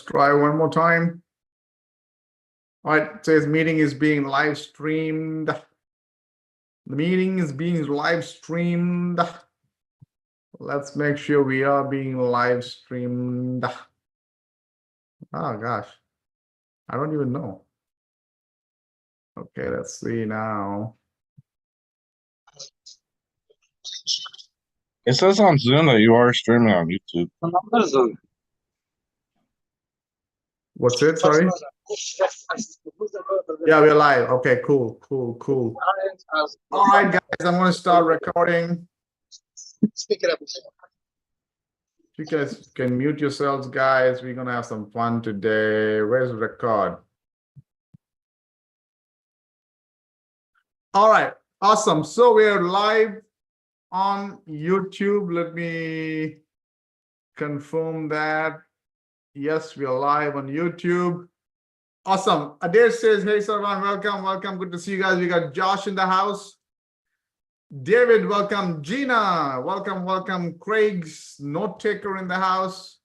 Let's try one more time. All right, it says meeting is being live streamed. The meeting is being live streamed. Let's make sure we are being live streamed. Oh gosh, I don't even know. Okay, let's see now. It says on Zoom that you are streaming on YouTube. What's it? Sorry. Yeah, we're live. Okay, cool. All right, guys, I'm going to start recording. You guys can mute yourselves, guys. We're going to have some fun today. Where's the record? All right, awesome. So we're live on YouTube. Let me confirm that. Yes, we are live on YouTube. Awesome. Adair says, hey, Saravanan, welcome. Good to see you guys. We got Josh in the house. David, welcome. Gina, welcome. Craig's note taker in the house.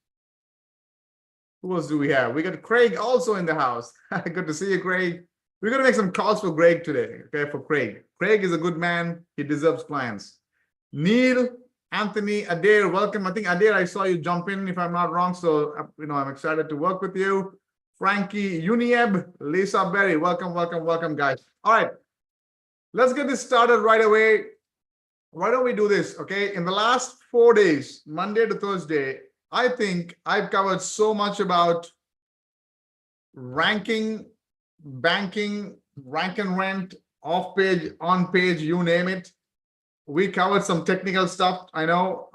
Who else do we have? We got Craig also in the house. Good to see you, Craig. We're going to make some calls for Greg today, okay, for Craig. Craig is a good man. He deserves clients. Neil, Anthony, Adair, welcome. I think, Adair, I saw you jump in, if I'm not wrong. So, I'm excited to work with you. Frankie, Unieb, Lisa Berry, welcome, guys. All right, let's get this started right away. Why don't we do this, okay? In the last 4 days, Monday to Thursday, I think I've covered so much about ranking, banking, rank and rent, off page, on page, you name it. We covered some technical stuff, I know.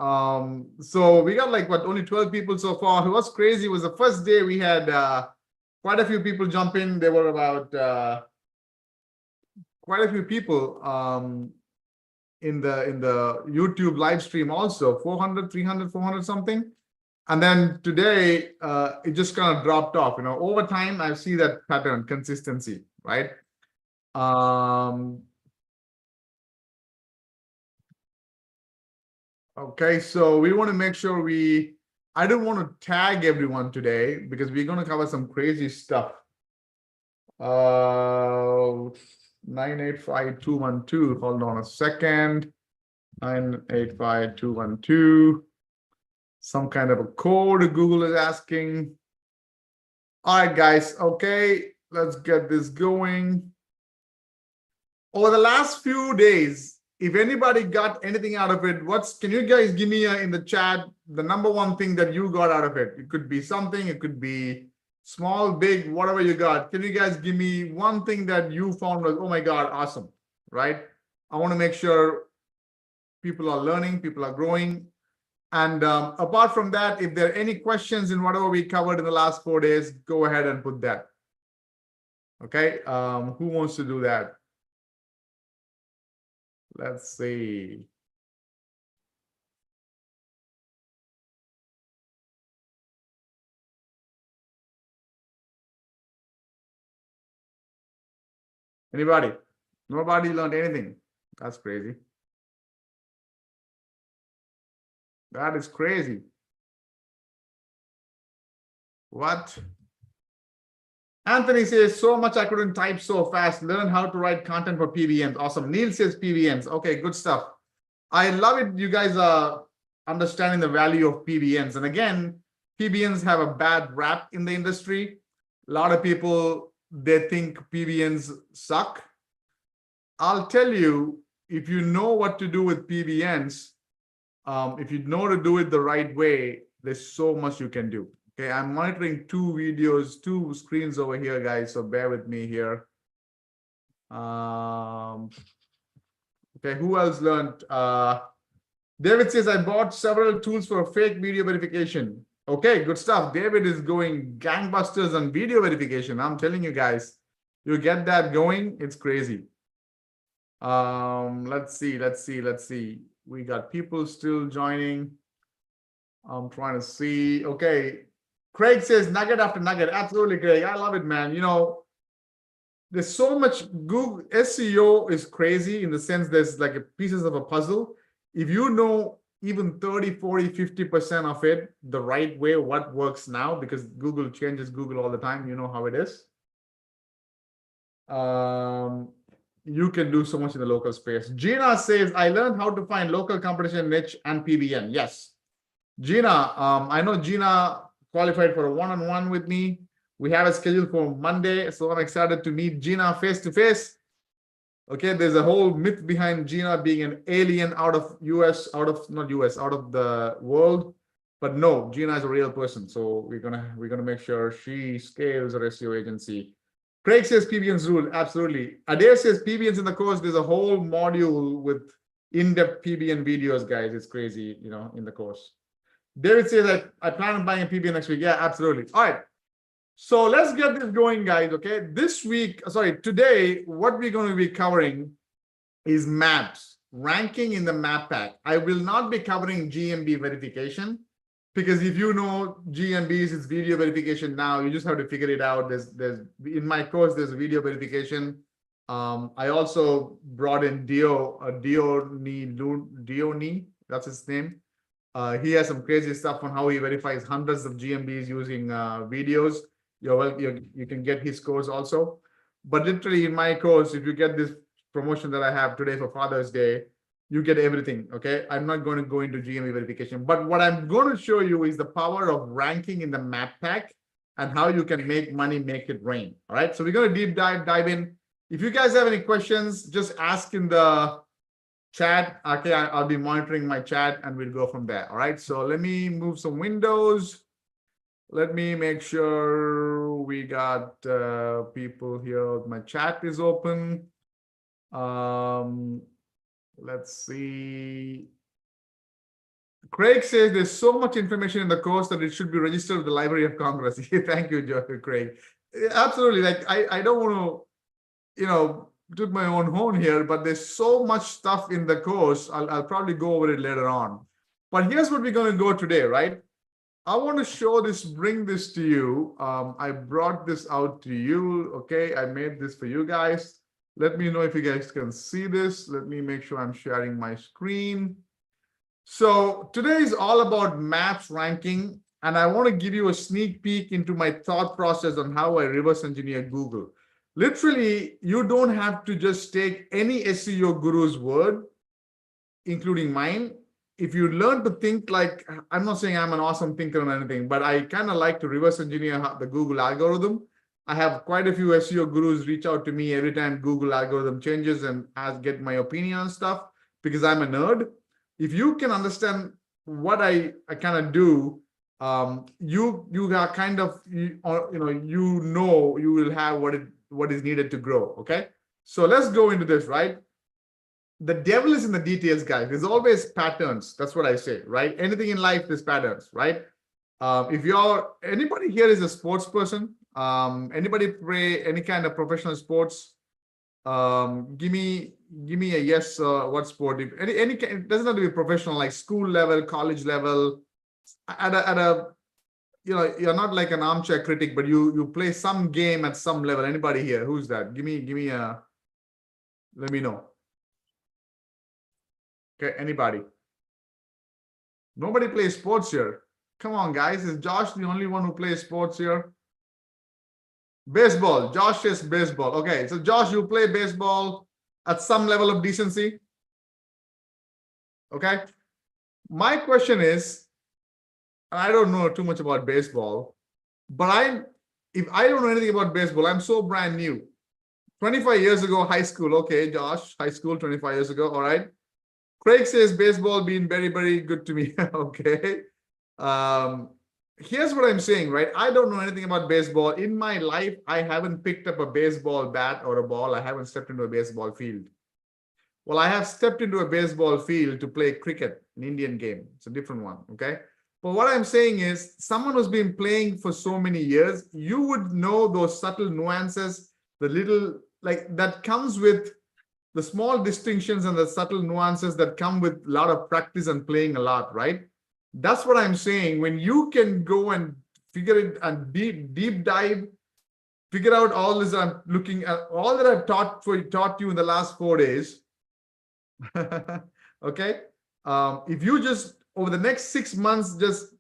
So we got only 12 people so far. What's crazy was the first day we had quite a few people jump in. There were about quite a few people in the YouTube live stream also, 400, 300, 400 something. And then today, it just kind of dropped off. Over time, I see that pattern, consistency, right? Okay, so we want to make sure I don't want to tag everyone today because we're going to cover some crazy stuff. 985212, hold on a second. 985212. Some kind of a code Google is asking. All right, guys. Okay, let's get this going. Over the last few days, if anybody got anything out of it, can you guys give me in the chat the number one thing that you got out of it? It could be something, it could be small, big, whatever you got. Can you guys give me one thing that you found was, oh my God, awesome, right? I want to make sure people are learning, people are growing. And apart from that, if there are any questions in whatever we covered in the last 4 days, go ahead and put that. Okay, who wants to do that? Let's see. Anybody? Nobody learned anything. That's crazy. That is crazy. What? Anthony says, so much I couldn't type so fast. Learn how to write content for PBNs. Awesome. Neil says PBNs. Okay, good stuff. I love it. You guys are understanding the value of PBNs. And again, PBNs have a bad rap in the industry. A lot of people, they think PBNs suck. I'll tell you, if you know what to do with PBNs, if you know to do it the right way, there's so much you can do. Okay, I'm monitoring two screens over here, guys, so bear with me here. Okay, who else learned? David says, I bought several tools for fake video verification. Okay, good stuff. David is going gangbusters on video verification. I'm telling you guys, you get that going, it's crazy. Let's see. We got people still joining. I'm trying to see. Okay. Craig says nugget after nugget. Absolutely, Craig. I love it, man. There's so much. Google SEO is crazy in the sense there's like pieces of a puzzle. If you know even 30, 40, 50% of it the right way, what works now, because Google changes Google all the time. You know how it is. You can do so much in the local space. Gina says, I learned how to find local competition niche and PBN. Yes. Gina, I know Gina qualified for a one-on-one with me. We have a schedule for Monday, so I'm excited to meet Gina face to face. Okay, there's a whole myth behind Gina being an alien out of US, out of not US, out of the world. But no, Gina is a real person. So we're gonna make sure she scales her SEO agency. Craig says PBN's rule. Absolutely. Adair says PBN's in the course. There's a whole module with in-depth PBN videos, guys. It's crazy, you know, in the course. David says that I plan on buying a PBN next week. Yeah, absolutely. All right. So let's get this going, guys. Okay. Today, what we're going to be covering is maps, ranking in the map pack. I will not be covering GMB verification, because if you know GMBs, it's video verification now. You just have to figure it out. There's in my course, there's video verification. I also brought in Dioni, that's his name. He has some crazy stuff on how he verifies hundreds of GMBs using videos. You can get his course also. But literally in my course, if you get this promotion that I have today for Father's Day, you get everything. Okay. I'm not going to go into GMB verification, but what I'm going to show you is the power of ranking in the map pack and how you can make money, make it rain. All right. So we're going to deep dive in. If you guys have any questions, just ask in the chat. Okay, I'll be monitoring my chat and we'll go from there. All right, so let me move some windows. Let me make sure we got people here. My chat is open. Let's see. Craig says there's so much information in the course that it should be registered with the Library of Congress. Thank you, Craig. Absolutely. Like I don't want to, you know, took my own horn here, but there's so much stuff in the course. I'll probably go over it later on. But here's what we're going to go today, right? I want to show this, bring this to you. I brought this out to you. Okay, I made this for you guys. Let me know if you guys can see this. Let me make sure I'm sharing my screen. So today is all about maps ranking, and I want to give you a sneak peek into my thought process on how I reverse engineer Google. Literally, you don't have to just take any SEO guru's word, including mine. If you learn to think like, I'm not saying I'm an awesome thinker or anything, but I kind of like to reverse engineer the Google algorithm. I have quite a few SEO gurus reach out to me every time Google algorithm changes and get my opinion on stuff, because I'm a nerd. If you can understand what I kind of do, you are kind of, you will have what is needed to grow. Okay, so let's go into this, right? The devil is in the details, guys. There's always patterns. That's what I say, right? Anything in life, there's patterns, right? If anybody here is a sports person, anybody play any kind of professional sports, give me a yes. What sport? If any it doesn't have to be professional, like school level, college level, at a you're not like an armchair critic, but you play some game at some level. Anybody here? Who's that? Give me a, let me know. Okay, anybody? Nobody plays sports here. Come on, guys. Is Josh the only one who plays sports here? Baseball. Josh says baseball. Okay, so Josh, you play baseball at some level of decency. Okay. My question is, I don't know too much about baseball, but if I don't know anything about baseball, I'm so brand new. 25 years ago, high school. Okay, Josh, high school, 25 years ago. All right. Craig says baseball been very, very good to me. Okay. Here's what I'm saying, right? I don't know anything about baseball. In my life, I haven't picked up a baseball bat or a ball. I haven't stepped into a baseball field. Well, I have stepped into a baseball field to play cricket, an Indian game. It's a different one. Okay. But what I'm saying is, someone who's been playing for so many years, you would know those subtle nuances, the little, like, that comes with the small distinctions and the subtle nuances that come with a lot of practice and playing a lot, right? That's what I'm saying. When you can go and figure it and deep dive, figure out all this, I'm looking at all that I've taught you in the last 4 days. Okay. If you just over the next 6 months, just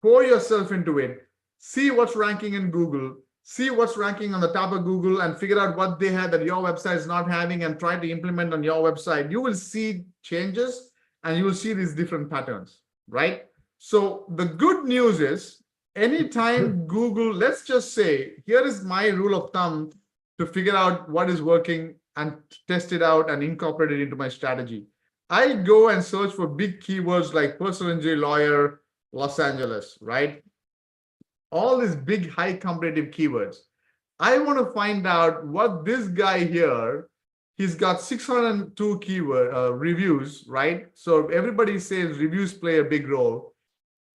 pour yourself into it, see what's ranking in Google, see what's ranking on the top of Google, and figure out what they have that your website is not having and try to implement on your website, you will see changes and you will see these different patterns, right? So the good news is anytime Google, let's just say, here is my rule of thumb to figure out what is working and test it out and incorporate it into my strategy. I go and search for big keywords like personal injury lawyer, Los Angeles, right? All these big, high competitive keywords. I want to find out what this guy here, he's got 602 keyword reviews, right? So everybody says reviews play a big role.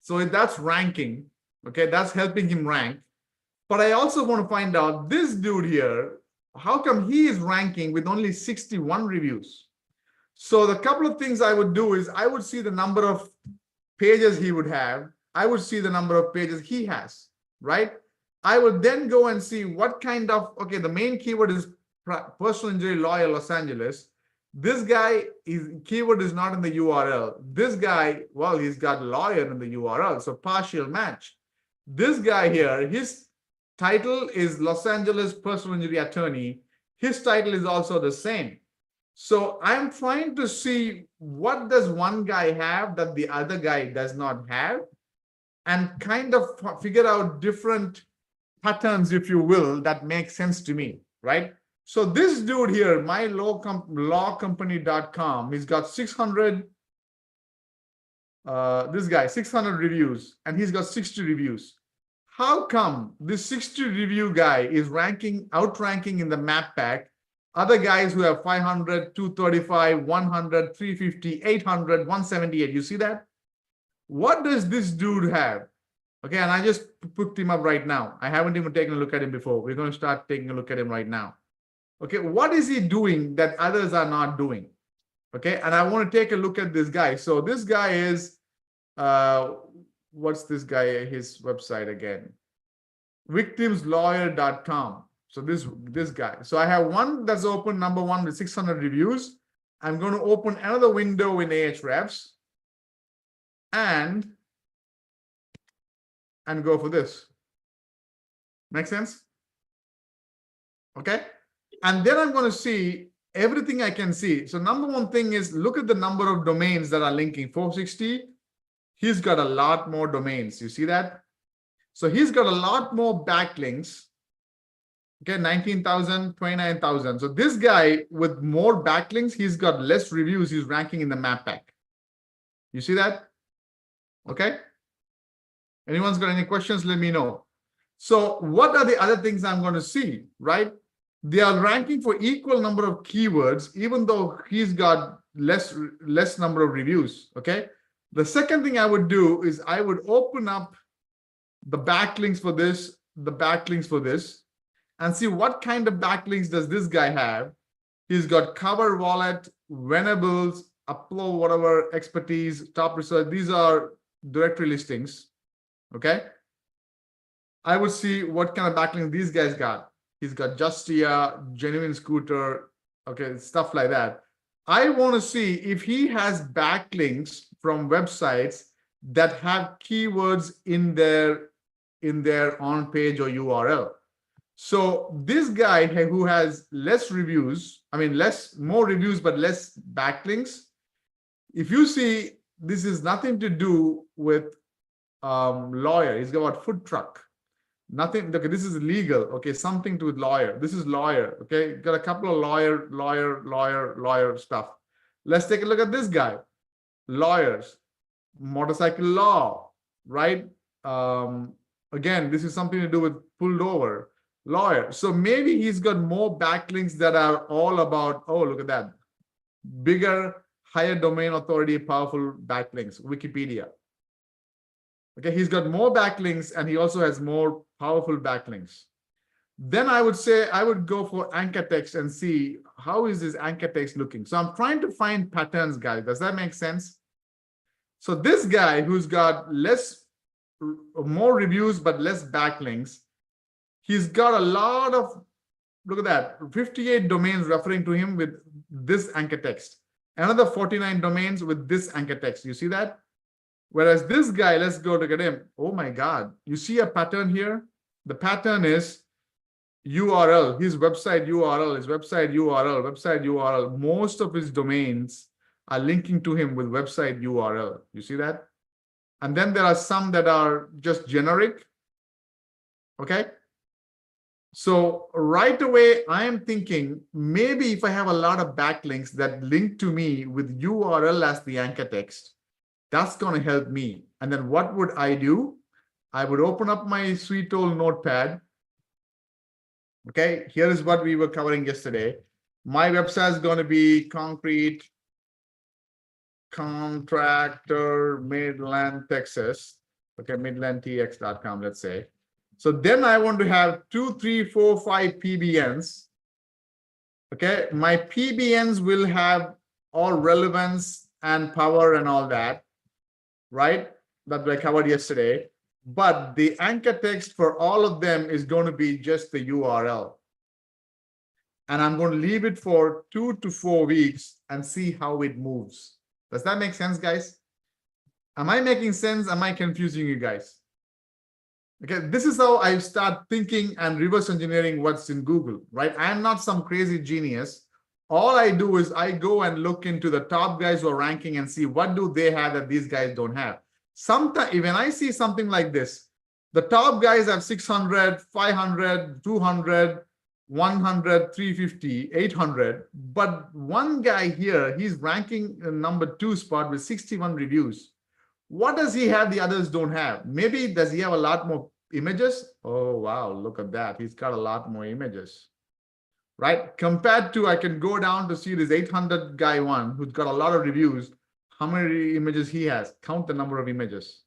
So that's ranking, okay? That's helping him rank. But I also want to find out this dude here, how come he is ranking with only 61 reviews? So the couple of things I would do is I would see the number of pages he would have. I would see the number of pages he has, right? I would then go and see what kind of, okay, the main keyword is personal injury lawyer, Los Angeles. This guy, his keyword is not in the URL. This guy, well, he's got lawyer in the URL, so partial match. This guy here, his title is Los Angeles personal injury attorney. His title is also the same. So I'm trying to see what does one guy have that the other guy does not have, and kind of figure out different patterns, if you will, that make sense to me, right? So this dude here, lawcompany.com, he's got 600, this guy, 600 reviews, and he's got 60 reviews. How come this 60 review guy is outranking in the map pack other guys who have 500, 235, 100, 350, 800, 178? You see that? What does this dude have? Okay, and I just picked him up right now. I haven't even taken a look at him before. We're going to start taking a look at him right now. Okay, what is he doing that others are not doing? Okay, and I want to take a look at this guy. So this guy is, what's this guy, his website again? victimslawyer.com. So this guy. So I have one that's open, number one with 600 reviews. I'm going to open another window in Ahrefs and go for this. Make sense? Okay. And then I'm going to see everything I can see. So number one thing is look at the number of domains that are linking. 460. He's got a lot more domains. You see that? So he's got a lot more backlinks. Okay, 19,000, 29,000. So this guy with more backlinks, he's got less reviews. He's ranking in the map pack. You see that? Okay. Anyone's got any questions? Let me know. So what are the other things I'm going to see, right? They are ranking for equal number of keywords, even though he's got less number of reviews. Okay. The second thing I would do is I would open up the backlinks for this, the backlinks for this, and see what kind of backlinks does this guy have. He's got cover wallet, Venables, upload whatever expertise, top research. These are directory listings. Okay. I would see what kind of backlink these guys got. He's got Justia, Genuine Scooter, okay, stuff like that. I want to see if he has backlinks from websites that have keywords in their on page or URL. So this guy who has less reviews, more reviews but less backlinks, if you see, this is nothing to do with lawyer. He's got food truck. Nothing. Okay, this is legal. Okay, something to with lawyer. This is lawyer. Okay, got a couple of lawyer stuff. Let's take a look at this guy. Lawyers, motorcycle law, right? Again, this is something to do with pulled over. Lawyer. So maybe he's got more backlinks that are all about, oh, look at that. Bigger, higher domain authority, powerful backlinks, Wikipedia. Okay, he's got more backlinks and he also has more powerful backlinks. Then I would say I would go for anchor text and see how is this anchor text looking. So I'm trying to find patterns, guys. Does that make sense? So this guy who's got more reviews but less backlinks, he's got a lot of, look at that, 58 domains referring to him with this anchor text. another 49 domains with this anchor text. You see that? Whereas this guy, let's go look at him. Oh my God. You see a pattern here? The pattern is URL, his website URL, his website URL, website URL. Most of his domains are linking to him with website URL. You see that? And then there are some that are just generic. Okay. So right away, I am thinking maybe if I have a lot of backlinks that link to me with URL as the anchor text, that's going to help me. And then what would I do? I would open up my sweet old notepad. Okay, here is what we were covering yesterday. My website is going to be concrete contractor Midland, Texas. Okay, midlandtx.com, let's say. So then I want to have 2, 3, 4, 5 PBNs. Okay, my PBNs will have all relevance and power and all that, right? That I covered yesterday. But the anchor text for all of them is going to be just the URL. And I'm going to leave it for 2 to 4 weeks and see how it moves. Does that make sense, guys? Am I making sense? Am I confusing you guys? Okay, this is how I start thinking and reverse engineering what's in Google, right? I'm not some crazy genius. All I do is I go and look into the top guys who are ranking and see what do they have that these guys don't have. Sometimes when I see something like this, the top guys have 600, 500, 200, 100, 350, 800. But one guy here, he's ranking number 2 spot with 61 reviews. What does he have the others don't have? Maybe does he have a lot more images? Oh, wow, look at that. He's got a lot more images, right? Compared to, I can go down to see this 800 guy one who's got a lot of reviews. How many images he has? Count the number of images.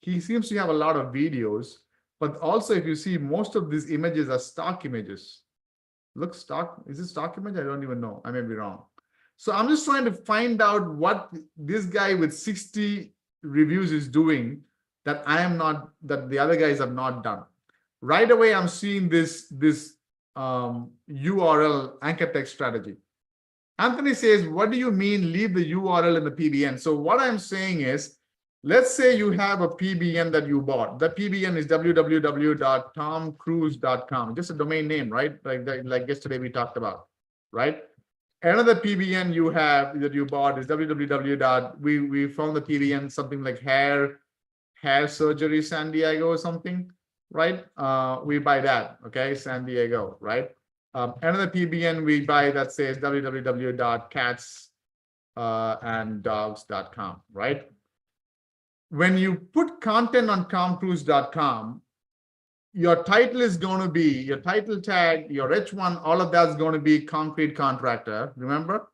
He seems to have a lot of videos, but also if you see most of these images are stock images. Look, stock, is it stock image? I don't even know. I may be wrong. So I'm just trying to find out what this guy with 60 reviews is doing that I am not, that the other guys have not done. Right away, I'm seeing this URL anchor text strategy. Anthony says, what do you mean leave the URL in the PBN? So what I'm saying is, let's say you have a PBN that you bought. The PBN is www.tomcruise.com, just a domain name, right? Like yesterday we talked about, right? Another PBN you have that you bought is www. We found the PBN something like hair surgery San Diego or something, right? We buy that, okay, San Diego, right? Another PBN we buy that says www.catsanddogs.com, right? When you put content on tomcruise.com, your title is going to be, your title tag, your H1, all of that's going to be concrete contractor, remember?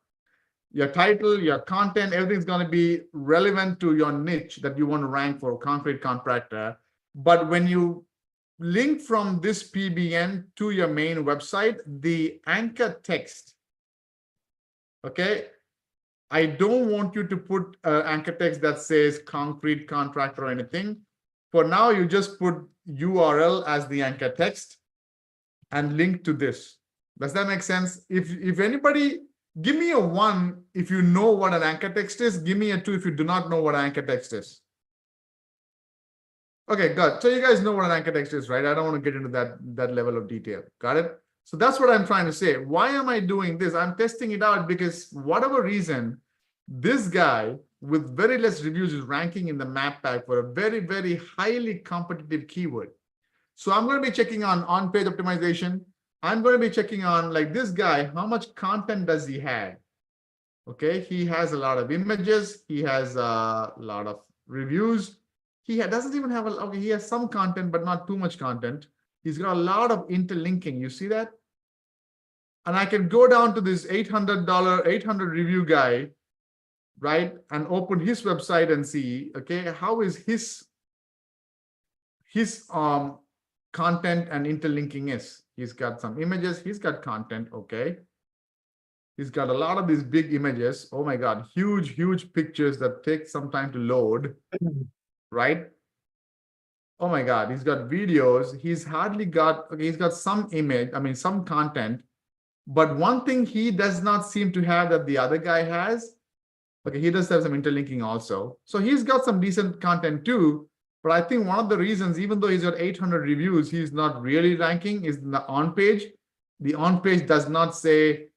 Your title, your content, everything's going to be relevant to your niche that you want to rank for, concrete contractor. But when you link from this PBN to your main website, the anchor text, okay? I don't want you to put anchor text that says concrete contractor or anything. For now, you just put URL as the anchor text and link to this. Does that make sense? If anybody, give me a 1 if you know what an anchor text is. Give me a 2 if you do not know what an anchor text is. Okay, good. So you guys know what an anchor text is, right? I don't want to get into that level of detail. Got it? So that's what I'm trying to say. Why am I doing this? I'm testing it out because whatever reason, this guy with very less reviews is ranking in the map pack for a very, very highly competitive keyword. So I'm going to be checking on page optimization. I'm going to be checking on, like, this guy, how much content does he have? Okay, he has a lot of images. He has a lot of reviews. He doesn't even have okay, he has some content, but not too much content. He's got a lot of interlinking. You see that? And I can go down to this $800 review guy, right? And open his website and see, okay, how is his content and interlinking is. He's got some images. He's got content. Okay. He's got a lot of these big images. Oh my God. Huge, huge pictures that take some time to load, right? Oh my God. He's got videos. He's hardly got, okay, he's got some image, some content. But one thing he does not seem to have that the other guy has Okay, he does have some interlinking also. So he's got some decent content too. But I think one of the reasons, even though he's got 800 reviews, he's not really ranking is in the on page. The on page does not say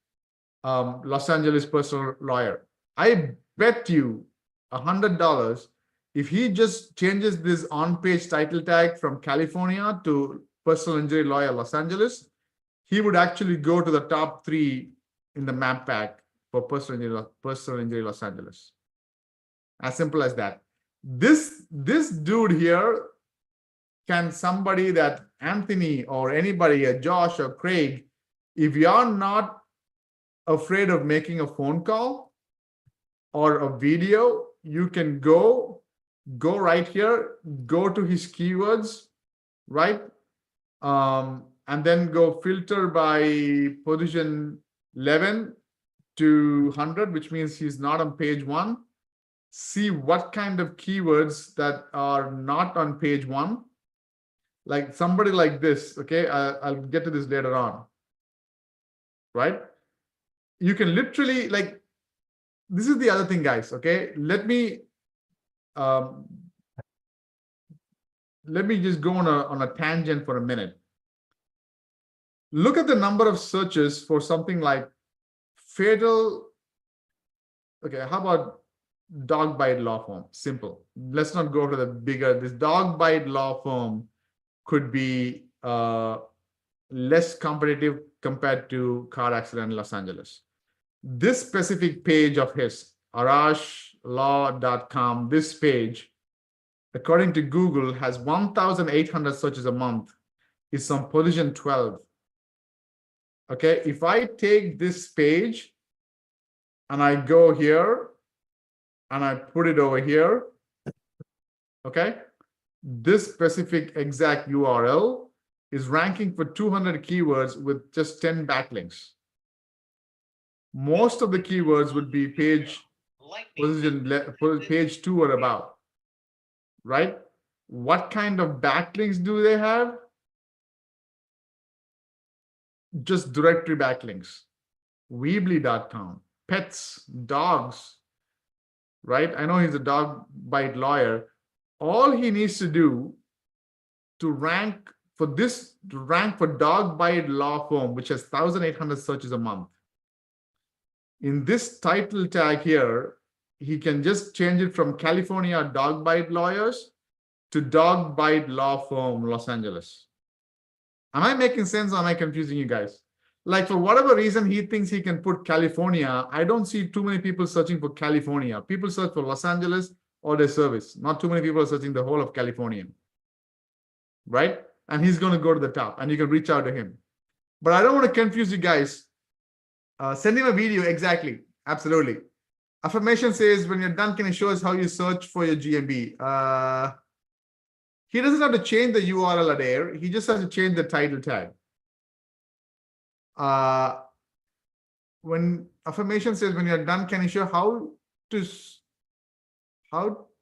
Los Angeles personal lawyer. I bet you $100 if he just changes this on-page title tag from California to personal injury lawyer Los Angeles, he would actually go to the top 3 in the map pack for personal injury Los Angeles. As simple as that. This dude here, can somebody that Anthony or anybody, a Josh or Craig, if you're not afraid of making a phone call or a video, you can go right here, go to his keywords, right? And then go filter by position 11 to 100, which means he's not on page 1. See what kind of keywords that are not on page 1. Like somebody like this, okay? I'll get to this later on, right? You can literally, like, this is the other thing, guys, okay? Let me just go on a tangent for a minute. Look at the number of searches for something like fatal. Okay, how about dog bite law firm? Simple. Let's not go to the bigger. This dog bite law firm could be less competitive compared to car accident in Los Angeles. This specific page of his, arashelaw.com, this page, according to Google, has 1,800 searches a month. It's on position 12. Okay, if I take this page and I go here and I put it over here, okay, this specific exact URL is ranking for 200 keywords with just 10 backlinks. Most of the keywords would be page 2 or above, right? What kind of backlinks do they have? Just directory backlinks. Weebly.com, pets, dogs, right? I know he's a dog bite lawyer. All he needs to do to rank for this, to rank for dog bite law firm, which has 1,800 searches a month. In this title tag here, he can just change it from California dog bite lawyers to dog bite law firm Los Angeles. Am I making sense or am I confusing you guys? Like, for whatever reason he thinks he can put California, I don't see too many people searching for California. People search for Los Angeles or their service. Not too many people are searching the whole of California, right? And he's going to go to the top and you can reach out to him. But I don't want to confuse you guys. Send him a video, exactly. Absolutely. Affirmation says, when you're done, can you show us how you search for your GMB? He doesn't have to change the URL there. He just has to change the title tag. When affirmation says, when you're done, can you show how do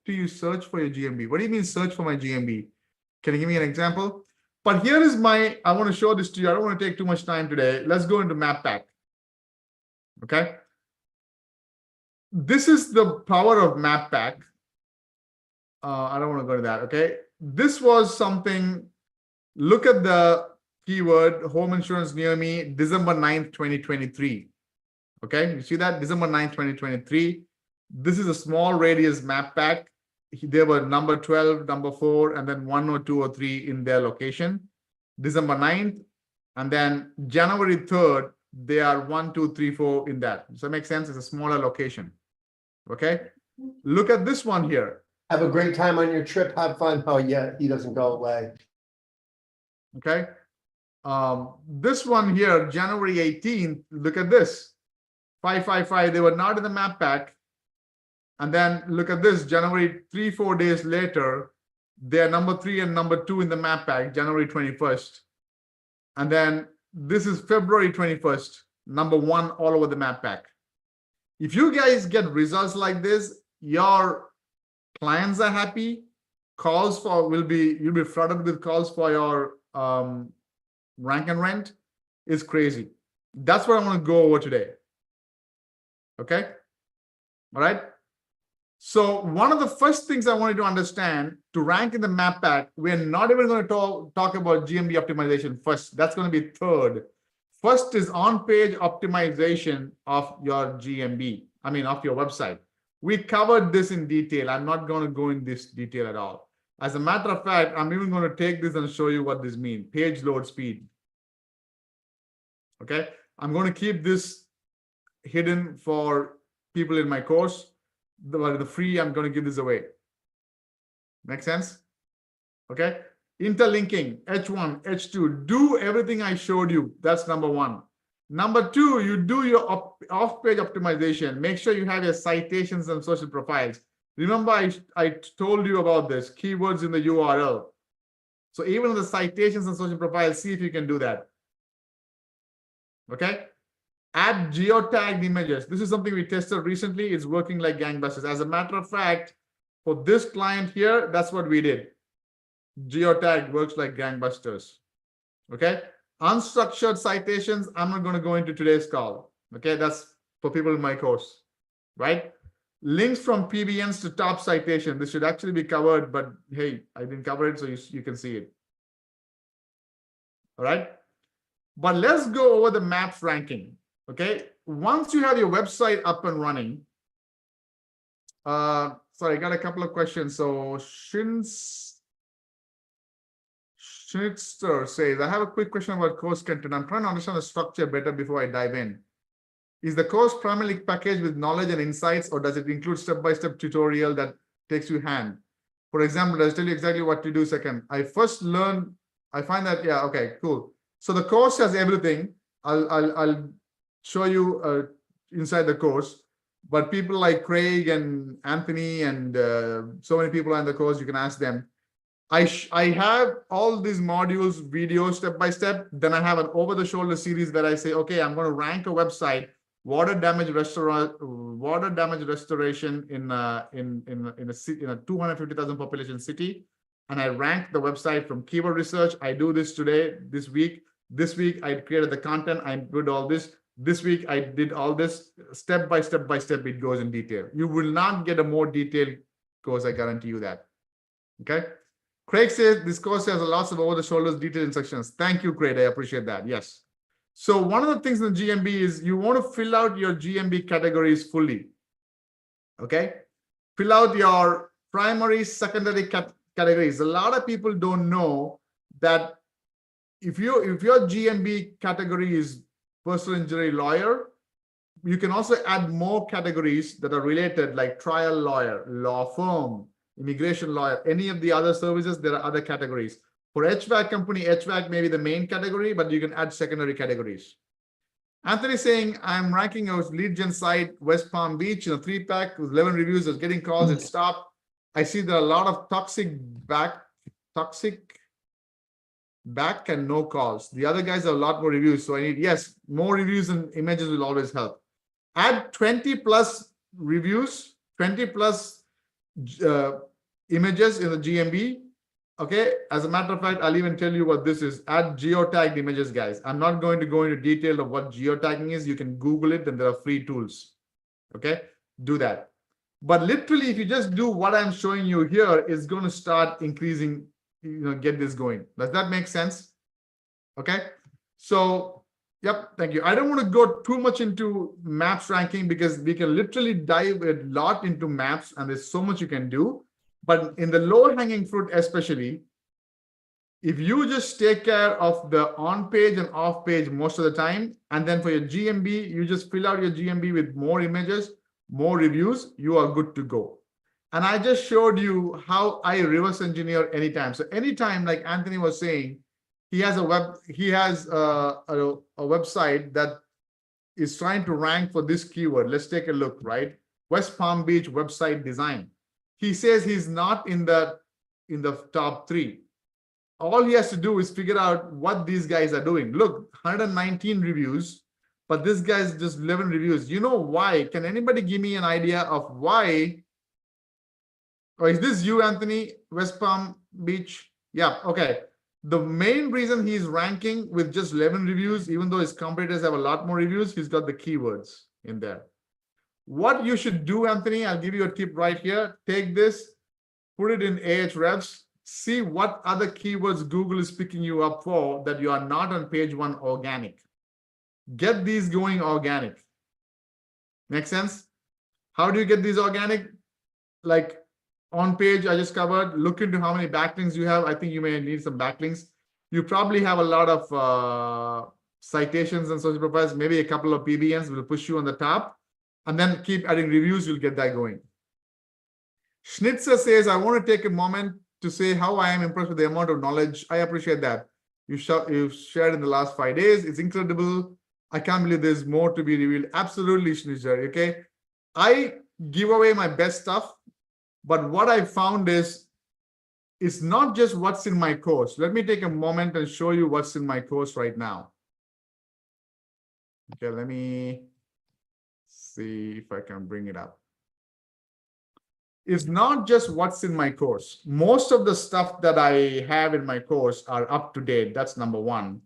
you search for your GMB? What do you mean search for my GMB? Can you give me an example? But here is I want to show this to you. I don't want to take too much time today. Let's go into map pack. Okay. This is the power of map pack. I don't want to go to that. Okay. This was something, look at the keyword home insurance near me, December 9th, 2023. Okay. You see that? December 9th, 2023. This is a small radius map pack. There were number 12, number 4, and then 1 or 2 or 3 in their location. December 9th, and then January 3rd, they are 1, 2, 3, 4 in that. Does that make sense? It's a smaller location. Okay. Look at this one here. Have a great time on your trip. Have fun. Oh, yeah, he doesn't go away. Okay. This one here, January 18th, look at this. 555, they were not in the map pack. And then look at this, January 3-4 days later, they're number 3 and number 2 in the map pack, January 21st. And then this is February 21st, number 1 all over the map pack. If you guys get results like this, your clients are happy. Calls for you'll be flooded with calls for your rank and rent. Is crazy. That's what I want to go over today. Okay. All right. So one of the first things I wanted to understand to rank in the map pack, we're not even going to talk about GMB optimization first. That's going to be third. First is on-page optimization of your GMB. I mean, of your website. We covered this in detail. I'm not going to go in this detail at all. As a matter of fact, I'm even going to take this and show you what this means. Page load speed. Okay. I'm going to keep this hidden for people in my course. The free, I'm going to give this away. Make sense? Okay. Interlinking, H1, H2. Do everything I showed you. That's number one. Number two, you do your off-page optimization. Make sure you have your citations and social profiles. Remember, I told you about this, keywords in the URL. So even the citations and social profiles, see if you can do that. Okay. Add geotagged images. This is something we tested recently. It's working like gangbusters. As a matter of fact, for this client here, that's what we did. Geotag works like gangbusters. Okay. Unstructured citations, I'm not going to go into today's call. Okay. That's for people in my course, right? Links from PBNs to top citation. This should actually be covered, but hey, I didn't cover it, so you can see it. All right. But let's go over the maps ranking. Okay. Once you have your website up and running, sorry, I got a couple of questions. So Schnitzer says, I have a quick question about course content. I'm trying to understand the structure better before I dive in. Is the course primarily packaged with knowledge and insights, or does it include step-by-step tutorial that takes you hand? For example, does it tell you exactly what to do? Second, I first learned, I find that, yeah, okay, cool. So the course has everything. I'll show you inside the course, but people like Craig and Anthony and so many people on the course, you can ask them. I have all these modules, videos, step by step. Then I have an over-the-shoulder series where I say, okay, I'm going to rank a website, water damage restoration in a 250,000 population city, and I rank the website from keyword research. I do this today, this week. This week I created the content. I did all this. This week I did all this. Step by step by step, it goes in detail. You will not get a more detailed course. I guarantee you that. Okay. Craig says this course has lots of over-the-shoulders detailed instructions. Thank you, Craig. I appreciate that. Yes. So one of the things in the GMB is you want to fill out your GMB categories fully. Okay. Fill out your primary, secondary categories. A lot of people don't know that if your GMB category is personal injury lawyer, you can also add more categories that are related, like trial lawyer, law firm, immigration lawyer, any of the other services. There are other categories. For HVAC company, HVAC may be the main category, but you can add secondary categories. Anthony saying, I'm ranking a lead gen site, West Palm Beach, in a 3-pack with 11 reviews. I was getting calls, it stopped. I see there are a lot of toxic back and no calls. The other guys have a lot more reviews. So I need, yes, more reviews and images will always help. Add 20 plus reviews, 20 plus images in the GMB. Okay. As a matter of fact, I'll even tell you what this is. Add geotagged images, guys. I'm not going to go into detail of what geotagging is. You can Google it and there are free tools. Okay. Do that. But literally, if you just do what I'm showing you here, it's going to start increasing, get this going. Does that make sense? Okay. So, yep. Thank you. I don't want to go too much into maps ranking because we can literally dive a lot into maps and there's so much you can do. But in the low hanging fruit, especially, if you just take care of the on page and off page most of the time, and then for your GMB, you just fill out your GMB with more images, more reviews, you are good to go. And I just showed you how I reverse engineer anytime. So anytime, like Anthony was saying, he has a website that is trying to rank for this keyword. Let's take a look, right? West Palm Beach website design. He says he's not in the top 3. All he has to do is figure out what these guys are doing. Look, 119 reviews, but this guy's just 11 reviews. You know why? Can anybody give me an idea of why? Or is this you, Anthony? West Palm Beach? Yeah, okay. The main reason he's ranking with just 11 reviews, even though his competitors have a lot more reviews, he's got the keywords in there. What you should do, Anthony, I'll give you a tip right here. Take this, put it in Ahrefs, see what other keywords Google is picking you up for that you are not on page 1 organic. Get these going organic. Make sense? How do you get these organic? Like on page, I just covered, look into how many backlinks you have. I think you may need some backlinks. You probably have a lot of citations and social profiles, maybe a couple of PBNs will push you on the top, and then keep adding reviews, you'll get that going. Schnitzer says, I want to take a moment to say how I am impressed with the amount of knowledge. I appreciate that. You've shared in the last 5 days. It's incredible. I can't believe there's more to be revealed. Absolutely, Schnitzer, okay? I give away my best stuff, but what I found is, it's not just what's in my course. Let me take a moment and show you what's in my course right now. Okay, let me see if I can bring it up. It's not just what's in my course. Most of the stuff that I have in my course are up to date. That's number one.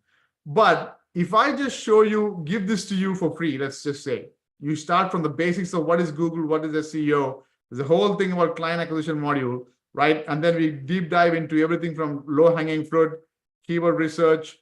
But if I just show you, give this to you for free, let's just say, you start from the basics of what is Google, what is SEO, there's a whole thing about client acquisition module, right? And then we deep dive into everything from low-hanging fruit, keyword research,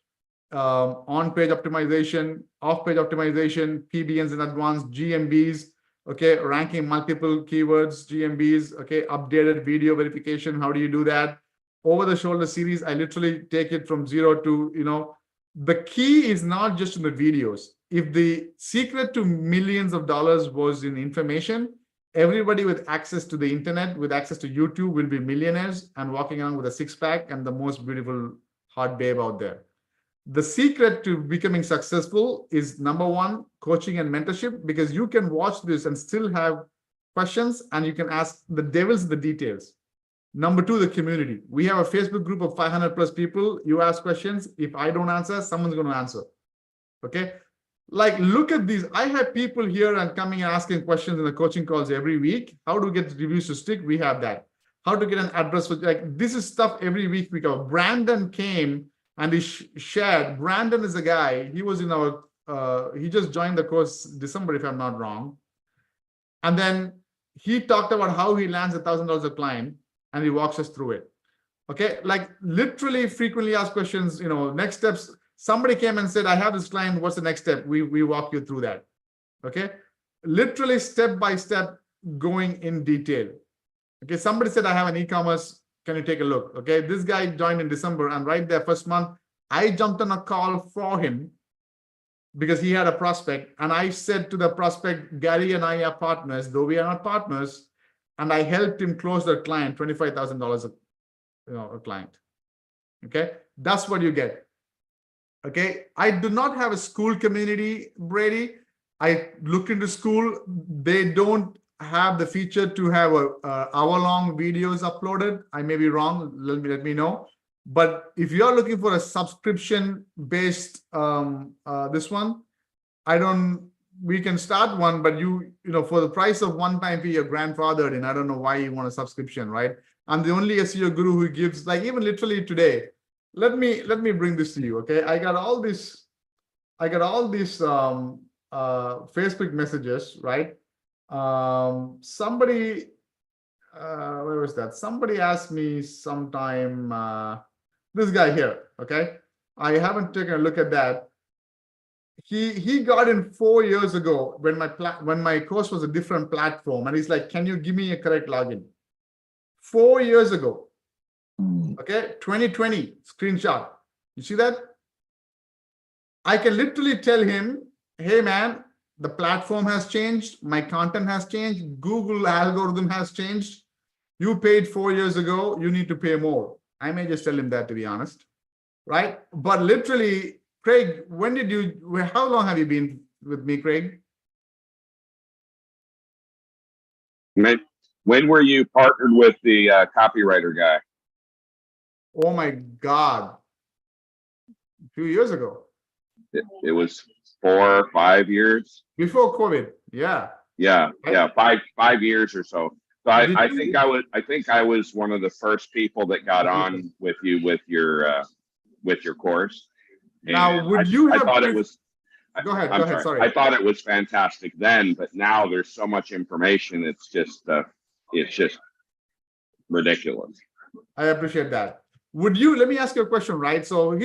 on-page optimization, off-page optimization, PBNs in advance, GMBs, okay, ranking multiple keywords, GMBs, okay, updated video verification. How do you do that? Over-the-shoulder series, I literally take it from 0 to, the key is not just in the videos. If the secret to millions of dollars was in information, everybody with access to the internet, with access to YouTube, will be millionaires and walking around with a six-pack and the most beautiful hot babe out there. The secret to becoming successful is, number one, coaching and mentorship, because you can watch this and still have questions and you can ask the devil's the details. Number two, the community. We have a Facebook group of 500 plus people. You ask questions. If I don't answer, someone's going to answer. Okay. Like, look at these. I have people here and coming and asking questions in the coaching calls every week. How to get reviews to stick? We have that. How to get an address for, like, this is stuff every week we cover. Brandon came and he shared. Brandon is a guy. He was in our, he just joined the course December, if I'm not wrong. And then he talked about how he lands $1,000 a client and he walks us through it. Okay. Like, literally frequently asked questions, next steps. Somebody came and said, I have this client, what's the next step? We walk you through that. Okay. Literally step by step, going in detail. Okay. Somebody said, I have an e-commerce. Can you take a look? Okay. This guy joined in December, and right there, first month, I jumped on a call for him because he had a prospect. And I said to the prospect, Gary and I are partners, though we are not partners. And I helped him close the client, $25,000 a client. Okay. That's what you get. Okay. I do not have a school community, Brady. I looked into school. They don't have the feature to have a hour-long videos uploaded. I may be wrong. Let me know. But if you're looking for a subscription-based this one, we can start one, but for the price of one-time fee, you're grandfathered in. I don't know why you want a subscription, right? I'm the only SEO guru who gives, like, even literally today. Let me bring this to you, okay? I got all these Facebook messages, right? Somebody, where was that? Somebody asked me sometime, this guy here, okay? I haven't taken a look at that. He got in 4 years ago when my course was a different platform, and he's like, can you give me a correct login? 4 years ago. Okay, 2020 screenshot. You see that? I can literally tell him, hey man, the platform has changed, my content has changed, Google algorithm has changed. You paid 4 years ago, you need to pay more. I may just tell him that, to be honest, right? But literally, Craig, how long have you been with me, Craig? When were you partnered with the copywriter guy? Oh my God. A few years ago. It was 4 or 5 years. Before COVID. Yeah. Yeah. Right? Yeah. 5 years or so. So I think I was one of the first people that got on with you with your course. Now, and I thought it was Go ahead. I'm Go ahead. sorry. Sorry. I thought it was fantastic then, but now there's so much information. It's just ridiculous. I appreciate that. Would you, let me ask you a question, right? So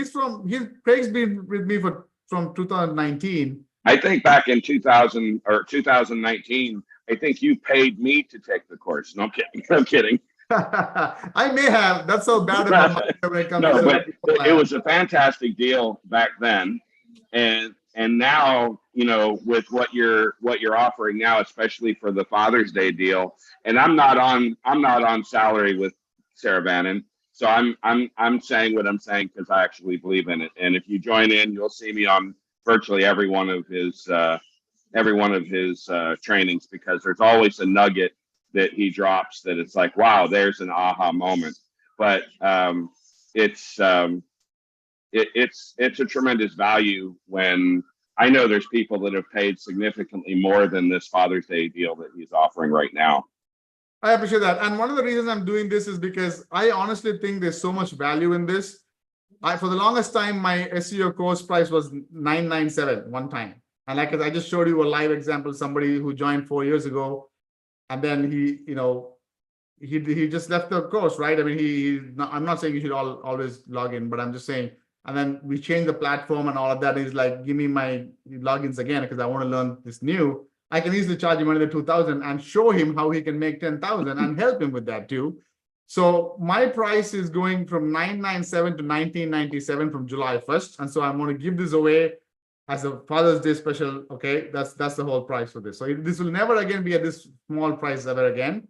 Craig's been with me from 2019. I think back in 2000 or 2019, I think you paid me to take the course. No, I'm kidding. I'm kidding. I may have. That's so bad about when it comes No, to but it was a fantastic deal back then, and now, you know, with what you're offering now, especially for the Father's Day deal. And I'm not on salary with Saravanan, so I'm saying what I'm saying because I actually believe in it. And if you join in, you'll see me on virtually every one of his trainings, because there's always a nugget that he drops that it's like, wow, there's an aha moment. But it's a tremendous value when I know there's people that have paid significantly more than this Father's Day deal that he's offering right now. I appreciate that. And one of the reasons I'm doing this is because I honestly think there's so much value in this. For the longest time, my SEO course price was $997 one time. And like I just showed you a live example, somebody who joined 4 years ago, and then he just left the course, right? I mean, I'm not saying you should always log in, but I'm just saying, and then we changed the platform and all of that. He's like, give me my logins again, because I want to learn this new. I can easily charge him another $2,000 and show him how he can make $10,000 and help him with that too. So my price is going from $997 to $1997 from July 1st. And so I'm going to give this away as a Father's Day special. Okay, that's the whole price for this. So this will never again be at this small price ever again.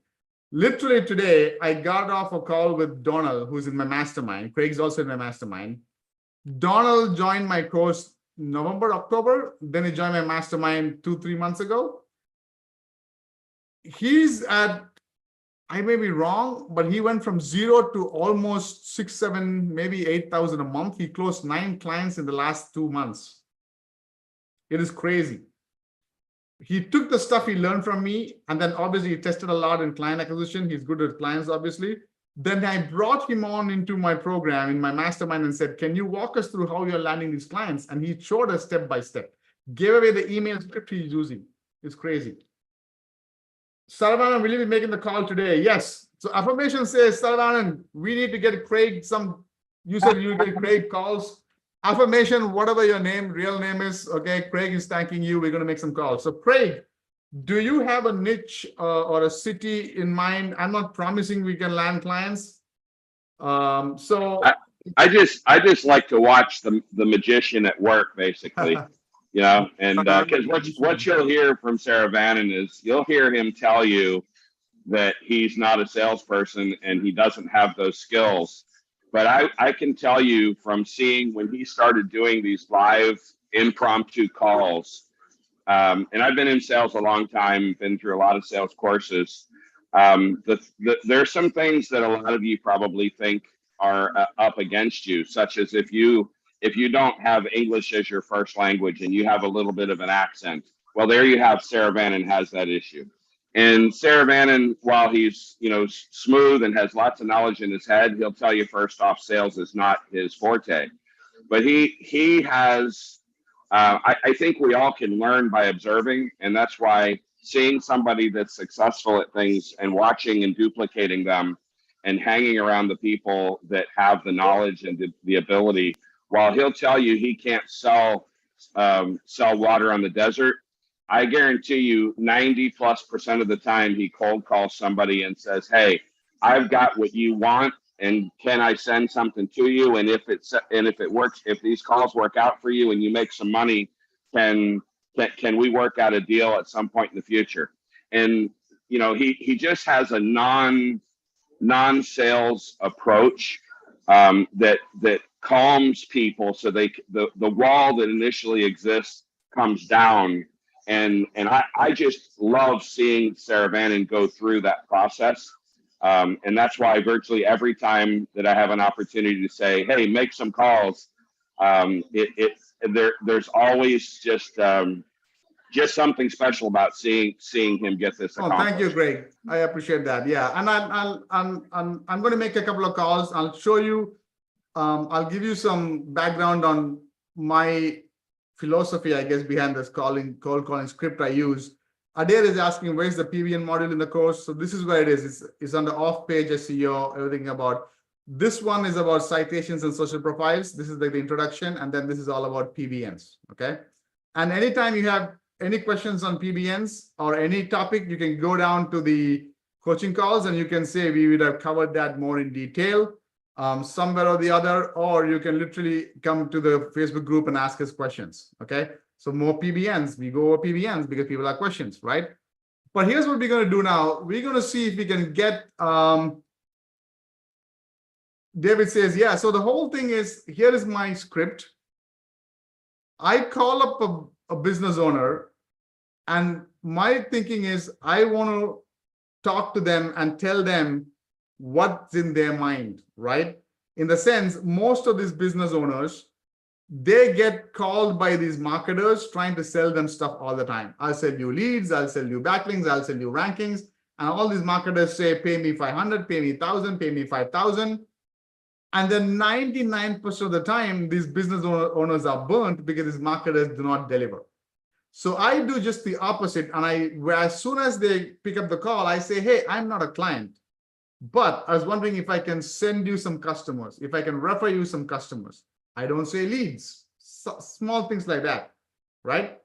Literally today, I got off a call with Donald, who's in my mastermind. Craig's also in my mastermind. Donald joined my course November, October. Then he joined my mastermind 2-3 months ago. He's at, I may be wrong, but he went from 0 to almost 6, 7, maybe 8,000 a month. He closed 9 clients in the last 2 months. It is crazy. He took the stuff he learned from me, and then obviously he tested a lot in client acquisition. He's good with clients, obviously. Then I brought him on into my program, in my mastermind, and said, can you walk us through how you're landing these clients? And he showed us step by step, gave away the email script he's using. It's crazy. Saravanan, will you be making the call today? Yes. So affirmation says, Saravanan, we need to get Craig you said you get Craig calls. Affirmation, whatever your real name is, okay, Craig is thanking you. We're going to make some calls. So Craig, do you have a niche or a city in mind? I'm not promising we can land clients. So I just like to watch the magician at work, basically, you know, and because what you'll hear from Saravanan is you'll hear him tell you that he's not a salesperson and he doesn't have those skills. But I can tell you from seeing when he started doing these live impromptu calls, and I've been in sales a long time, been through a lot of sales courses. There's some things that a lot of you probably think are up against you, such as if you don't have English as your first language and you have a little bit of an accent. Well, there you have Saravanan has that issue. And Saravanan, while he's, you know, smooth and has lots of knowledge in his head, he'll tell you first off, sales is not his forte. But he has, I think we all can learn by observing, and that's why seeing somebody that's successful at things and watching and duplicating them and hanging around the people that have the knowledge and the ability, while he'll tell you he can't sell water on the desert, I guarantee you 90+% of the time he cold calls somebody and says, hey, I've got what you want, and can I send something to you? And if it works, if these calls work out for you and you make some money, can we work out a deal at some point in the future? And you know, he just has a non-sales approach that calms people, so the wall that initially exists comes down. And I just love seeing Saravanan go through that process. And that's why virtually every time that I have an opportunity to say, hey, make some calls, there's always just something special about seeing him get this accomplished. Oh, thank you, Greg. I appreciate that. Yeah, and I'm going to make a couple of calls. I'll show you. I'll give you some background on my philosophy, I guess, behind this cold calling script I use. Adair is asking, where's the PBN module in the course? So this is where it is. It's under off-page SEO, everything about. This one is about citations and social profiles. This is like the introduction, and then this is all about PBNs, okay? And anytime you have any questions on PBNs or any topic, you can go down to the coaching calls and you can say, we would have covered that more in detail, somewhere or the other, or you can literally come to the Facebook group and ask us questions, okay? So more PBNs, we go over PBNs because people have questions, right? But here's what we're going to do now. We're going to see if we can get, David says, yeah, so the whole thing is, here is my script. I call up a business owner, and my thinking is I want to talk to them and tell them what's in their mind, right? In the sense, most of these business owners, they get called by these marketers trying to sell them stuff all the time. I'll sell you leads, I'll sell you backlinks, I'll sell you rankings. And all these marketers say, pay me 500, pay me 1,000, pay me 5,000. And then 99% of the time, these business owners are burnt because these marketers do not deliver. So I do just the opposite. And as soon as they pick up the call, I say, hey, I'm not a client, but I was wondering if I can send you some customers, if I can refer you some customers. I don't say leads, small things like that, right?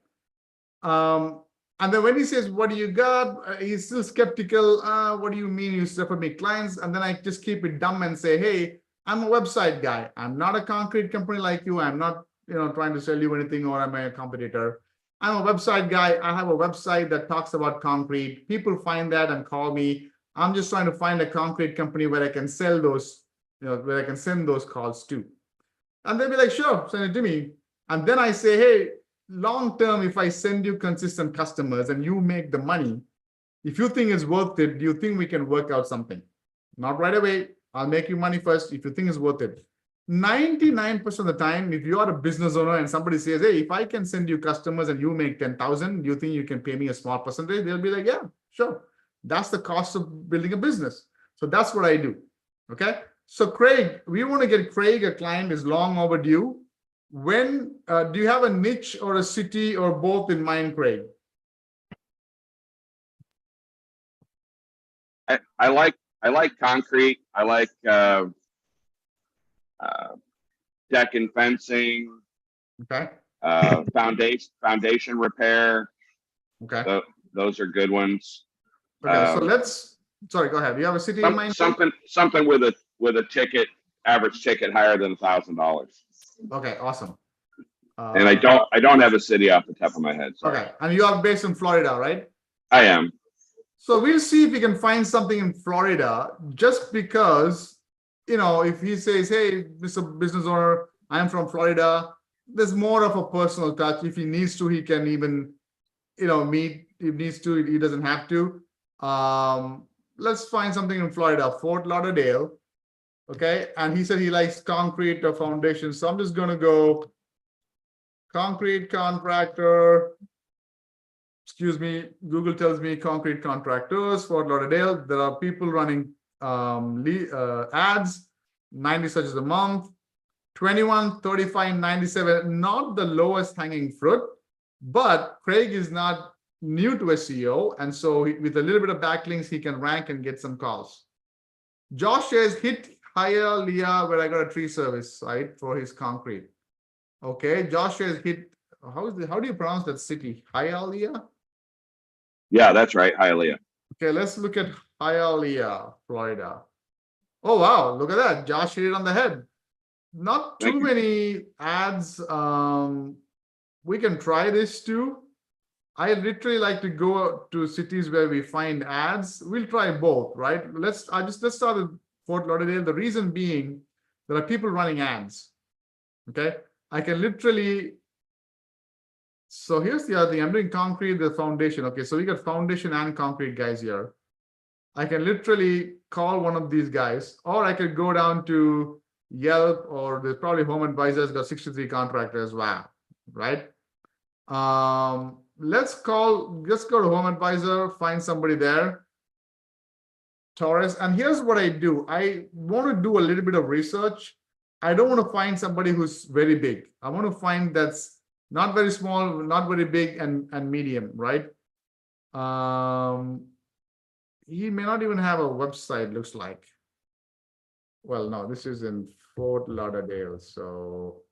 And then when he says, what do you got? He's still skeptical. What do you mean you refer me clients? And then I just keep it dumb and say, hey, I'm a website guy. I'm not a concrete company like you. I'm not, trying to sell you anything, or am I a competitor? I'm a website guy. I have a website that talks about concrete. People find that and call me. I'm just trying to find a concrete company where I can sell those, where I can send those calls to. And they'll be like, sure, send it to me. And then I say, hey, long term, if I send you consistent customers and you make the money, if you think it's worth it, do you think we can work out something? Not right away. I'll make you money first if you think it's worth it. 99% of the time, if you are a business owner and somebody says, hey, if I can send you customers and you make 10,000, do you think you can pay me a small percentage? They'll be like, yeah, sure. That's the cost of building a business. So that's what I do. Okay. So Craig, we want to get Craig a client is long overdue. When do you have a niche or a city or both in mind, Craig? I like concrete. I like deck and fencing. Okay. Foundation repair. Okay. Those are good ones. Okay. So sorry, go ahead. You have a city in mind? Something with a average ticket higher than $1,000. Okay. Awesome. And I don't have a city off the top of my head. Sorry. Okay. And you are based in Florida, right? I am. So we'll see if we can find something in Florida, just because, if he says, hey, Mr. Business Owner, I'm from Florida, there's more of a personal touch. If he needs to, he can even, meet. If he needs to, he doesn't have to. Let's find something in Florida, Fort Lauderdale. Okay. And he said he likes concrete or foundation. So I'm just going to go concrete contractor. Excuse me, Google tells me concrete contractors, Fort Lauderdale. There are people running ads, 90 searches a month, 21, 35, 97, not the lowest hanging fruit, but Craig is not new to SEO. And so with a little bit of backlinks, he can rank and get some calls. Josh says, hit Hialeah, where I got a tree service site for his concrete. Okay, Josh says, hit, how do you pronounce that city? Hialeah? Yeah, that's right. Hialeah. Okay, let's look at Hialeah, Florida. Oh, wow. Look at that. Josh hit it on the head. Not too many ads. We can try this too. I literally like to go to cities where we find ads. We'll try both, right? Let's start with Fort Lauderdale. The reason being, there are people running ads. Okay. I can literally. So here's the other thing. I'm doing concrete, the foundation. Okay, so we got foundation and concrete guys here. I can literally call one of these guys, or I could go down to Yelp, or there's probably Home Advisor's got 63 contractors. Wow, right? Let's go to Home Advisor, find somebody there. Taurus. And here's what I do. I want to do a little bit of research. I don't want to find somebody who's very big. I want to find that's Not very small, not very big, and medium, right? He may not even have a website, looks like. Well, no, this is in Fort Lauderdale. So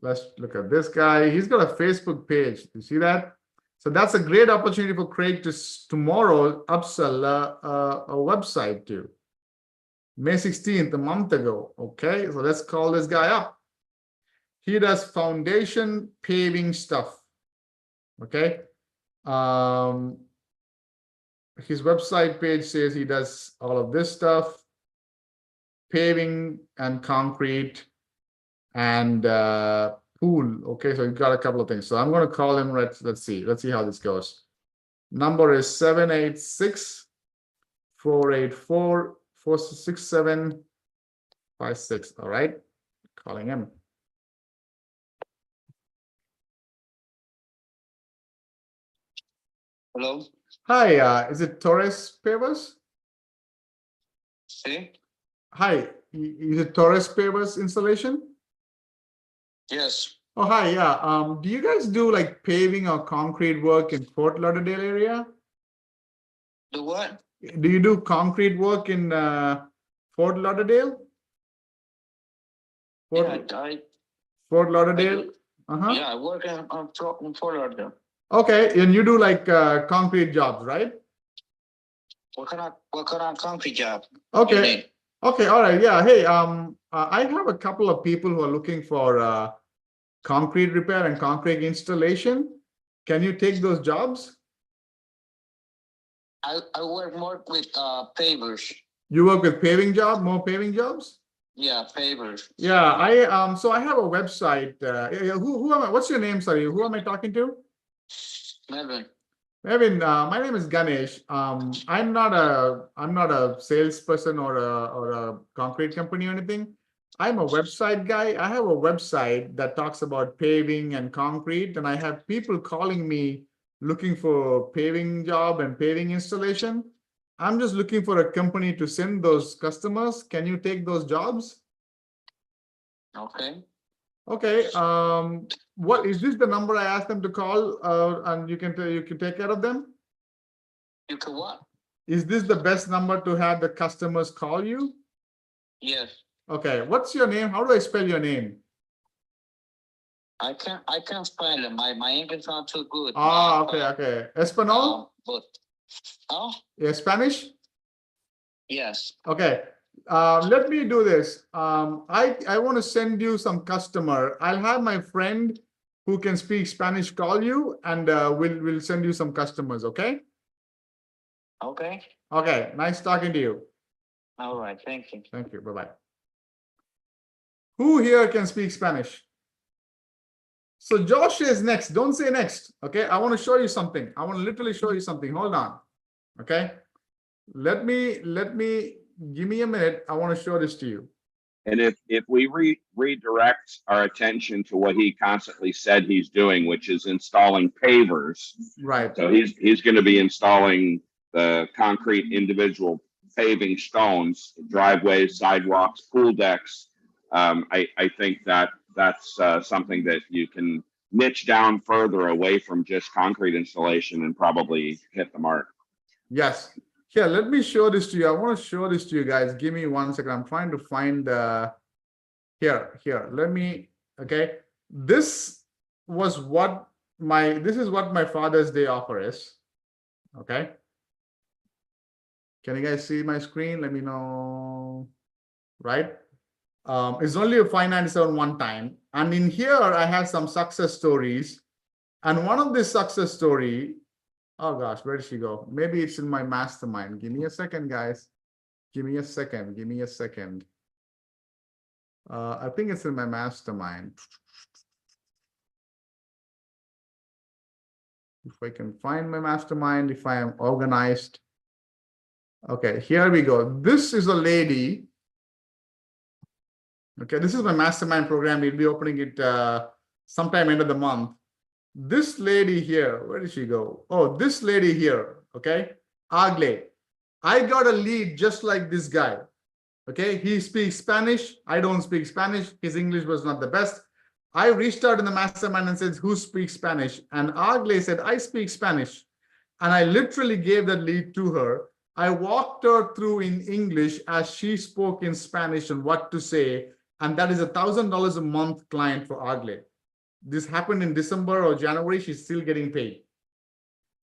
let's look at this guy. He's got a Facebook page. You see that? So that's a great opportunity for Craig to tomorrow upsell a website to. May 16th, a month ago. Okay, so let's call this guy up. He does foundation paving stuff. Okay. His website page says he does all of this stuff, paving and concrete and pool. Okay, so he's got a couple of things. So I'm going to call him. Let's see how this goes. Number is 786-484-46756. All right, calling him. Hello. Hi, is it Torres Pavers? See? Hi, is it Torres Pavers installation? Yes. Oh, hi, yeah. Do you guys do like paving or concrete work in Fort Lauderdale area? The what? Do you do concrete work in Fort Lauderdale? Fort Lauderdale? Uh-huh. Yeah, I work in Fort Lauderdale. Okay, and you do like concrete jobs, right? What kind of concrete job? Okay. Okay, all right. Yeah. Hey, I have a couple of people who are looking for concrete repair and concrete installation. Can you take those jobs? I work more with pavers. You work with paving job, more paving jobs? Yeah, pavers. Yeah, so I have a website. Who am I? What's your name? Sorry, who am I talking to? Melvin. Melvin, my name is Ganesh. I'm not a salesperson or a concrete company or anything. I'm a website guy. I have a website that talks about paving and concrete, and I have people calling me looking for paving job and paving installation. I'm just looking for a company to send those customers. Can you take those jobs? Okay. Okay. What is this the number I asked them to call? And you can take care of them? You can what? Is this the best number to have the customers call you? Yes. Okay. What's your name? How do I spell your name? I can't spell it. My English not too good. Ah, okay. Espanol? Yeah, Spanish? Yes. Okay. Let me do this. I want to send you some customer. I'll have my friend who can speak Spanish call you, and we'll send you some customers. Okay. Okay. Okay. Nice talking to you. All right. Thank you. Thank you. Bye-bye. Who here can speak Spanish? So Josh is next. Don't say next. Okay. I want to show you something. I want to literally show you something. Hold on. Okay. Let me give me a minute. I want to show this to you. And if we redirect our attention to what he constantly said he's doing, which is installing pavers. Right. So he's going to be installing the concrete individual paving stones, driveways, sidewalks, pool decks. I think that's something that you can niche down further away from just concrete installation and probably hit the mark. Yes. Here, let me show this to you. I want to show this to you guys. Give me 1 second. I'm trying to find here. Let me, okay. This is what my Father's Day offer is. Okay. Can you guys see my screen? Let me know. Right. It's only a $597 one time. And in here, I have some success stories. And one of this success story, oh gosh, where did she go? Maybe it's in my mastermind. Give me a second, guys. Give me a second. I think it's in my mastermind. If I can find my mastermind, if I am organized. Okay, here we go. This is a lady. Okay, this is my mastermind program. We'll be opening it sometime end of the month. This lady here, where did she go? Oh, this lady here, okay, 𝐼𝐀𝐂𝐄𝐁𝐎𝐎. I got a lead just like this guy, okay? He speaks Spanish. I don't speak Spanish. His English was not the best. I reached out in the mastermind and said, who speaks Spanish? And 𝐼𝐸 said, I speak Spanish. And I literally gave that lead to her. I walked her through in English as she spoke in Spanish and what to say. And that is $1,000 a month client for 𝐼𝐸. This happened in December or January. She's still getting paid.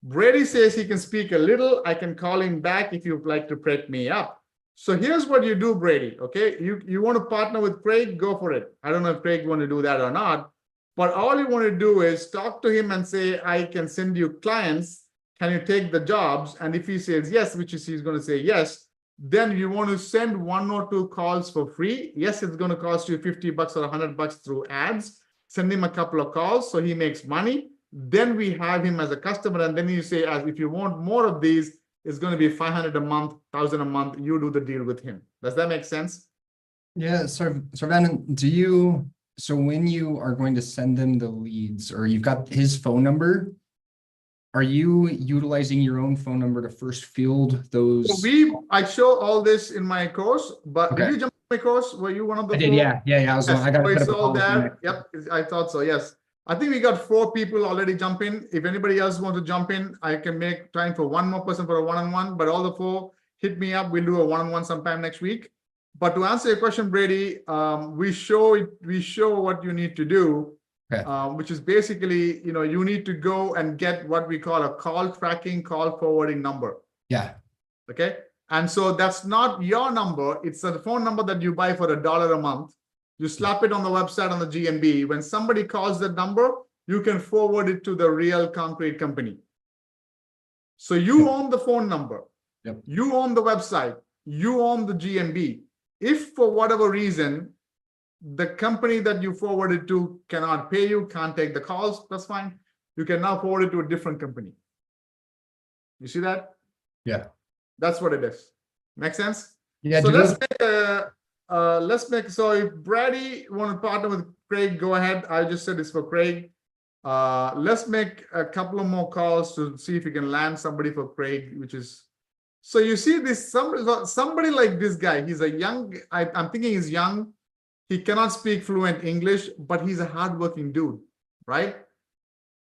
Brady says he can speak a little. I can call him back if you'd like to prep me up. So here's what you do, Brady. Okay, you want to partner with Craig, go for it. I don't know if Craig want to do that or not, but all you want to do is talk to him and say, I can send you clients. Can you take the jobs? And if he says yes, which is he's going to say yes, then you want to send 1 or 2 calls for free. Yes, it's going to cost you $50 or $100 through ads. Send him a couple of calls so he makes money. Then we have him as a customer, and then you say, as if you want more of these, it's going to be $500 a month, $1,000 a month. You do the deal with him. Does that make sense? Yeah, Saravanan, so when you are going to send them the leads, or you've got his phone number, are you utilizing your own phone number to first field those? So I show all this in my course, but Okay. did you jump in my course? Were you one of the I did, 4? yeah. I got it's a all there. Yep, I thought so. Yes, I think we got 4 people already jump in. If anybody else wants to jump in, I can make time for 1 more person for a one-on-one. But all the 4 hit me up. We'll do a one-on-one sometime next week. But to answer your question, Brady, we show what you need to do, okay. Which is basically, you need to go and get what we call a call tracking, call forwarding number. Yeah. Okay. And so that's not your number. It's a phone number that you buy for $1 a month. You slap it on the website on the GNB. When somebody calls that number, you can forward it to the real concrete company. So you own the phone number. Yep. You own the website. You own the GNB. If for whatever reason, the company that you forwarded to cannot pay you, can't take the calls, that's fine. You can now forward it to a different company. You see that? Yeah. That's what it is. Make sense? Yeah. So let's make so if Brady want to partner with Craig, go ahead. I just said it's for Craig. Let's make a couple of more calls to see if we can land somebody for Craig, which is, so you see this, somebody like this guy, he's a young, I'm thinking he's young. He cannot speak fluent English, but he's a hardworking dude, right?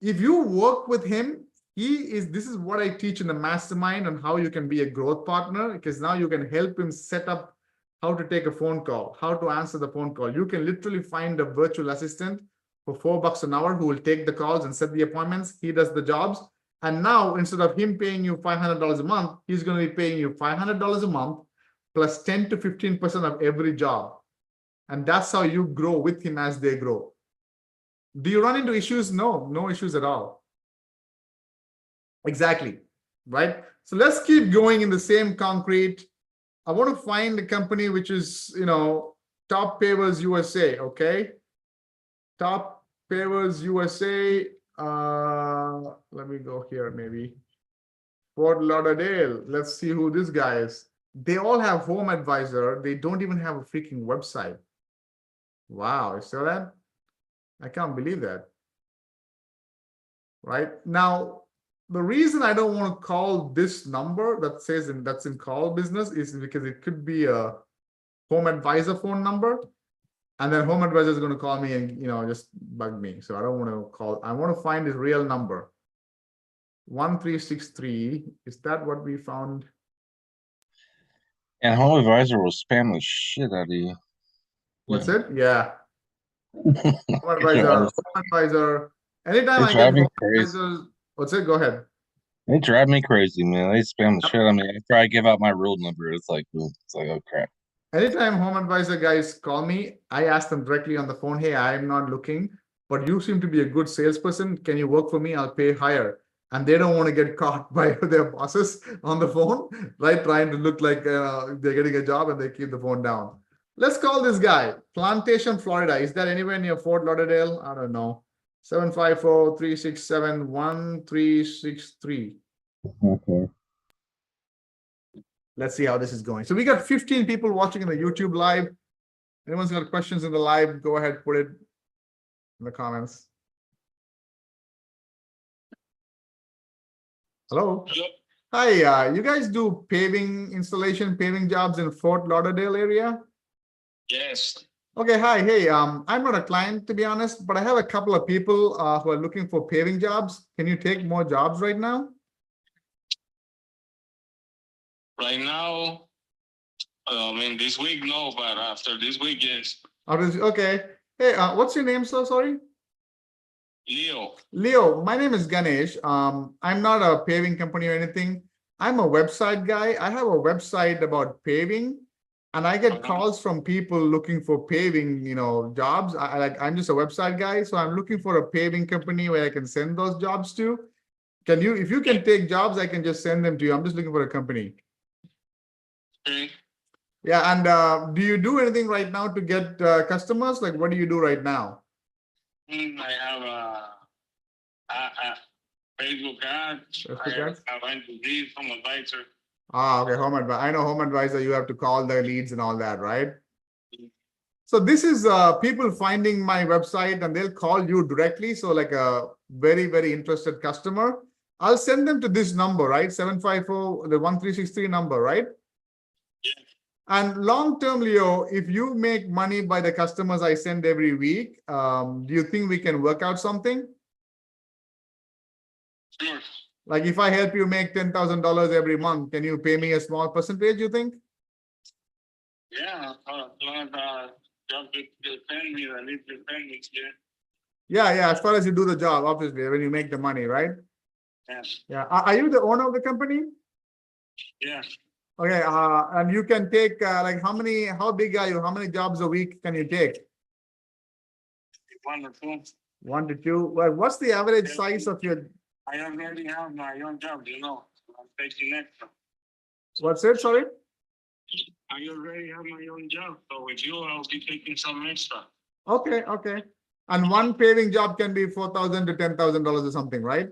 If you work with him, this is what I teach in the mastermind on how you can be a growth partner, because now you can help him set up how to take a phone call, how to answer the phone call. You can literally find a virtual assistant for $4 an hour who will take the calls and set the appointments. He does the jobs. And now instead of him paying you $500 a month, he's going to be paying you $500 a month plus 10 to 15% of every job. And that's how you grow with him as they grow. Do you run into issues? No issues at all. Exactly, right? So let's keep going in the same concrete. I want to find a company which is, Top Pavers USA, okay? Top Pavers USA. Let me go here, maybe. Fort Lauderdale. Let's see who this guy is. They all have Home Advisor. They don't even have a freaking website. Wow, you saw that? I can't believe that. Right now, the reason I don't want to call this number that says that's in call business is because it could be a Home Advisor phone number, and then Home Advisor is going to call me and just bug me. So I don't want to call. I want to find his real number. 1363. Is that what we found? And Home Advisor will spam the shit out of you. What's it? Yeah. Home Advisor. Anytime I get Home Advisor, what's it? Go ahead. They drive me crazy, man. They spam the shit out of me. After I give out my real number, it's like, oh crap. Anytime Home Advisor guys call me, I ask them directly on the phone, hey, I am not looking, but you seem to be a good salesperson. Can you work for me? I'll pay higher. And they don't want to get caught by their bosses on the phone, right? Trying to look like they're getting a job and they keep the phone down. Let's call this guy. Plantation, Florida. Is that anywhere near Fort Lauderdale? I don't know. 754-367-1363. Okay. Let's see how this is going. So we got 15 people watching in the YouTube live. Anyone's got questions in the live, go ahead, put it in the comments. Hello. Hi, you guys do paving installation, paving jobs in Fort Lauderdale area? Yes. Okay, hi, hey, I'm not a client to be honest, but I have a couple of people who are looking for paving jobs. Can you take more jobs right now? Right now, I mean, this week, no, but after this week, yes. Okay. Hey, what's your name, so sorry? Leo, Leo, my name is Ganesh. I'm not a paving company or anything. I'm a website guy. I have a website about paving, and I get calls from people looking for paving, jobs. I'm just a website guy, so I'm looking for a paving company where I can send those jobs to. If you can take jobs, I can just send them to you. I'm just looking for a company. okay. Yeah, and do you do anything right now to get customers? Like, what do you do right now? I have a Facebook ad. Facebook ads? I went to this from advisor. Ah, okay, home advisor. I know home advisor, you have to call the leads and all that, right? So this is people finding my website and they'll call you directly. So like a very, very interested customer. I'll send them to this number, right? 754, the 1363 number, right? Yeah. And long term, Leo, if you make money by the customers I send every week, do you think we can work out something? Sure. Like if I help you make $10,000 every month, can you pay me a small percentage, you think? Yeah, as long as just send me the lead, send me, yeah. Yeah, as far as you do the job, obviously, when you make the money, right? Yes. Yeah. Are you the owner of the company? Yeah. Okay, and you can take like how big are you? How many jobs a week can you take? 1 or 2. 1 to 2. Well, what's the average Yeah. size of your, I already have my own job, I'm taking extra. what's it, sorry? I already have my own job, so with you, I'll be taking some extra. Okay. And one paving job can be $4,000 to $10,000 or something, right?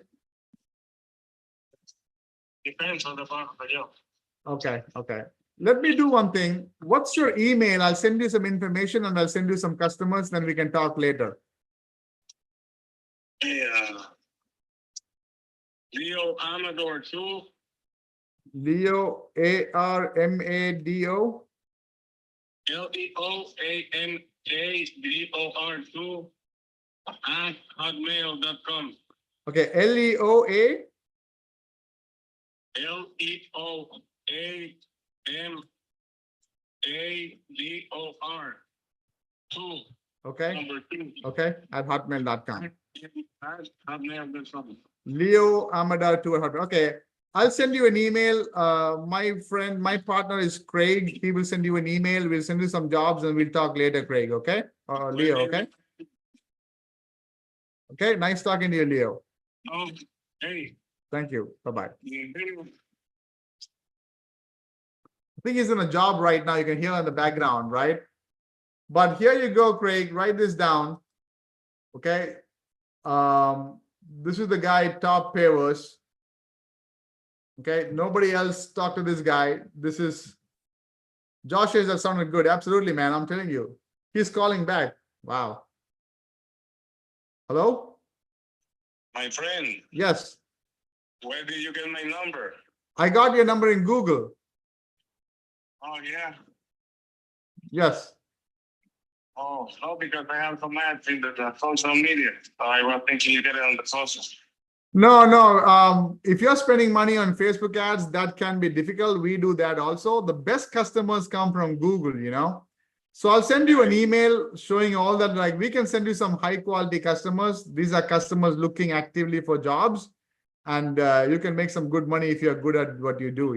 Depends on the part of the job. Okay. Let me do one thing. What's your email? I'll send you some information and I'll send you some customers, then we can talk later. Yeah. Leo Amador 2. Leo, ARMADO. LEOAMADOR 2 at hotmail.com. Okay, LEOA. LEOAMADOR 2. Okay, Number 2. okay, at hotmail.com. At hotmail.com. Leo Amadar to Hotmail. Okay, I'll send you an email. My partner is Craig. He will send you an email. We'll send you some jobs and we'll talk later, Craig. Okay, Leo. Okay. Okay, nice talking to you, Leo. Oh, hey. Thank you. Bye-bye. you- I think he's in a job right now. You can hear in the background, right? But here you go, Craig. Write this down. Okay. This is the guy, top pavers. Okay. Nobody else talk to this guy. This is Josh. Says that sounded good. Absolutely, man. I'm telling you. He's calling back. Wow. Hello? My friend, Yes. where did you get my number? I got your number in Google. Oh, yeah. Yes. Oh, no, because I have some ads in the social media. So I was thinking you get it on the social. No. If you're spending money on Facebook ads, that can be difficult. We do that also. The best customers come from Google, So I'll send you an email showing all that. Like we can send you some high quality customers. These are customers looking actively for jobs. And you can make some good money if you're good at what you do,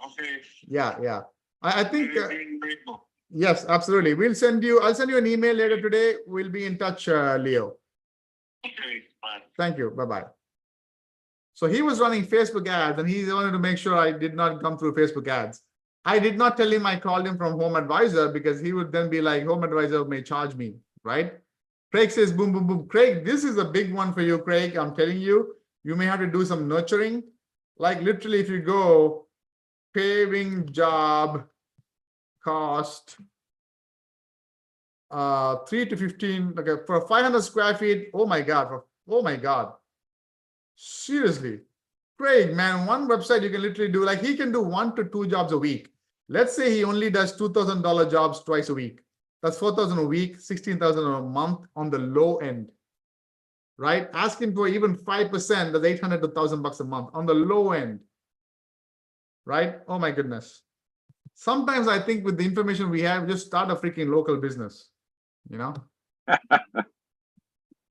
Okay. Yeah. I think, Very grateful. yes, absolutely. I'll send you an email later today. We'll be in touch, Leo. Okay, bye. Thank you. Bye-bye. So he was running Facebook ads and he wanted to make sure I did not come through Facebook ads. I did not tell him I called him from Home Advisor because he would then be like, Home Advisor may charge me, right? Craig says, boom, boom, boom. Craig, this is a big one for you, Craig. I'm telling you, you may have to do some nurturing. Like literally, if you go paving job cost 3 to 15, okay, for 500 square feet. Oh my God. Seriously. Craig, man, one website you can literally do, like he can do 1 to 2 jobs a week. Let's say he only does $2,000 jobs twice a week. That's 4,000 a week, 16,000 a month on the low end, right? Asking for even 5%, that's 800 to 1,000 bucks a month on the low end, right? Oh my goodness. Sometimes I think with the information we have, just start a freaking local business, you know?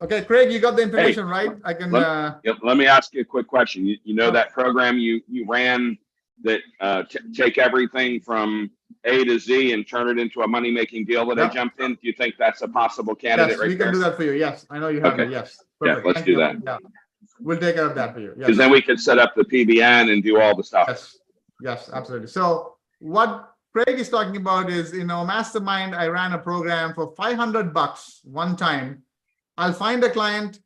Okay, Craig, you got the information right? I can. Yep, let me ask you a quick question. You know that program you ran that take everything from A to Z and turn it into a money-making deal that I jumped in? Do you think that's a possible candidate Yes, we can do that for you. Yes, I know you have it. Yes, perfect. Yeah, let's do that. Yeah, we'll take care of that for you. Because then we could set up the PBN and do all the stuff. Yes, yes, absolutely. So what Craig is talking about is, in our mastermind, I ran a program for 500 bucks one time. I'll find a client,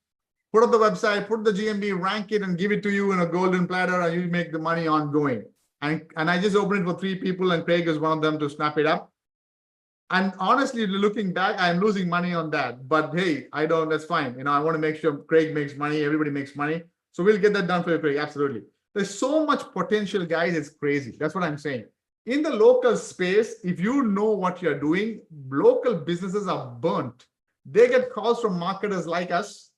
put up the website, put the GMB, rank it, and give it to you in a golden platter, and you make the money ongoing. And I just opened it for 3 people, and Craig is one of them to snap it up. And honestly, looking back, I'm losing money on that. But hey, I don't, that's fine. You know, I want to make sure Craig makes money, everybody makes money. So we'll get that done for you, Craig. Absolutely. There's so much potential, guys. It's crazy. That's what I'm saying. In the local space, if you know what you're doing, local businesses are burnt. They get calls from marketers like us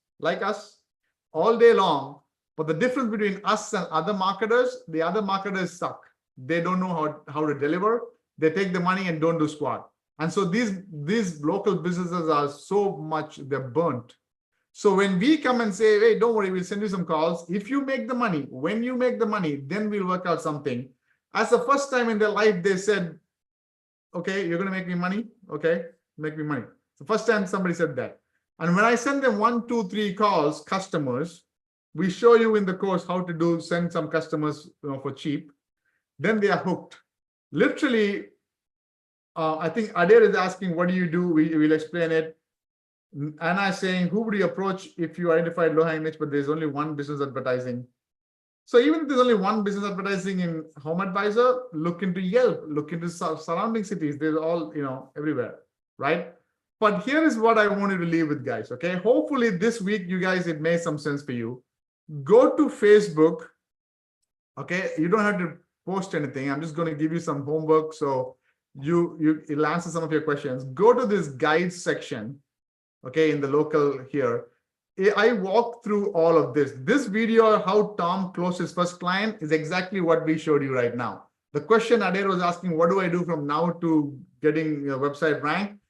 all day long. But the difference between us and other marketers, the other marketers suck. They don't know how to deliver. They take the money and don't do squat. And so these local businesses are so much, they're burnt. So when we come and say, hey, don't worry, we'll send you some calls. If you make the money, when you make the money, then we'll work out something. As the first time in their life, they said, okay, you're going to make me money. Okay, make me money. The first time somebody said that. And when I send them 1, 2, 3 calls, customers, we show you in the course how to send some customers, you know, for cheap. Then they are hooked. Literally, I think Adair is asking, what do you do? We'll explain it. Anna is saying, who would you approach if you identified low-hanging niche, but there's only one business advertising? So even if there's only one business advertising in Home Advisor, look into Yelp, look into surrounding cities. They're all, you know, everywhere, right? But here is what I wanted to leave with, guys, okay? Hopefully this week, you guys, it made some sense for you. Go to Facebook, okay? You don't have to post anything. I'm just going to give you some homework so it'll answer some of your questions. Go to this guides section, okay, in the local here. I walked through all of this. This video, how Tom closed his first client, is exactly what we showed you right now. The question Adair was asking, what do I do from now to getting your website ranked?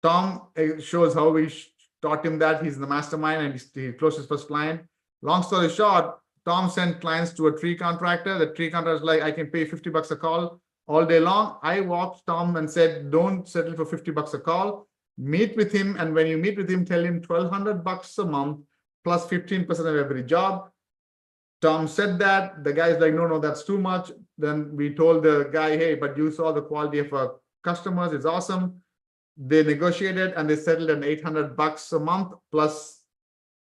Tom shows how we taught him that. He's in the mastermind and he closed his first client. Long story short, Tom sent clients to a tree contractor. The tree contractor is like, I can pay 50 bucks a call all day long. I walked Tom and said, don't settle for 50 bucks a call. Meet with him. And when you meet with him, tell him 1,200 bucks a month plus 15% of every job. Tom said that. The guy's like, no, that's too much. Then we told the guy, hey, but you saw the quality of our customers. It's awesome. They negotiated and they settled an 800 bucks a month plus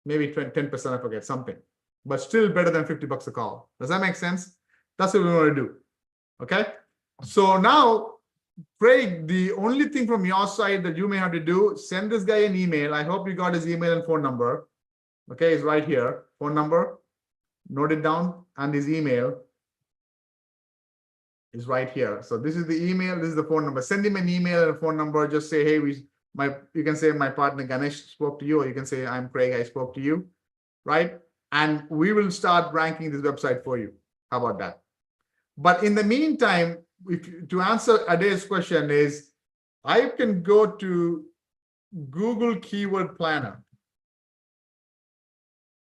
maybe 10%, I forget, something, but still better than 50 bucks a call. Does that make sense? That's what we want to do. Okay. So now, Craig, the only thing from your side that you may have to do, send this guy an email. I hope you got his email and phone number. Okay. It's right here. Phone number, note it down, and his email is right here. So this is the email, this is the phone number. Send him an email and a phone number. Just say, hey, you can say my partner Ganesh spoke to you, or you can say I'm Craig, I spoke to you, right? And we will start ranking this website for you. How about that? But in the meantime, to answer Adair's question is, I can go to Google Keyword Planner.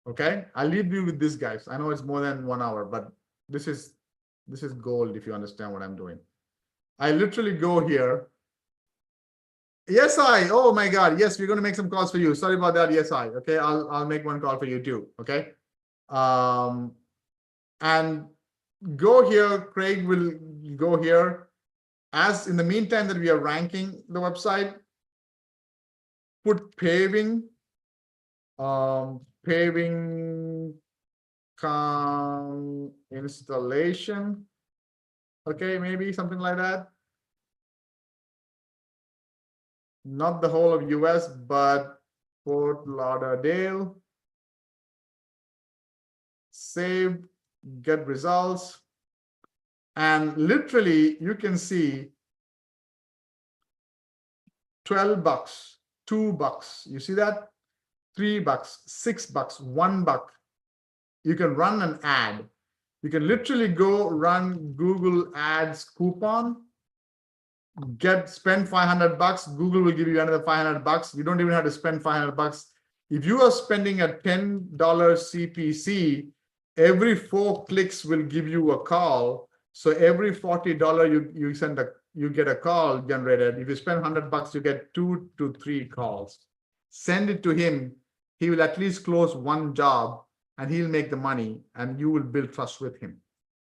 Okay, I'll leave you with this, guys. I know it's more than 1 hour, but this is gold if you understand what I'm doing. I literally go here. Yes, oh my God. Yes, we're going to make some calls for you. Sorry about that. Yes, okay. I'll make one call for you too. Okay. And go here. Craig will go here. As in the meantime that we are ranking the website, put paving installation. Okay, maybe something like that. Not the whole of US, but Fort Lauderdale. Save, get results. And literally you can see $12, $2. You see that? $3, $6, $1. You can run an ad. You can literally go run Google Ads coupon, spend $500. Google will give you another $500. You don't even have to spend $500. If you are spending a $10 CPC, every 4 clicks will give you a call. So every $40 you get a call generated. If you spend $100, you get 2 to 3 calls. Send it to him. He will at least close 1 job and he'll make the money and you will build trust with him.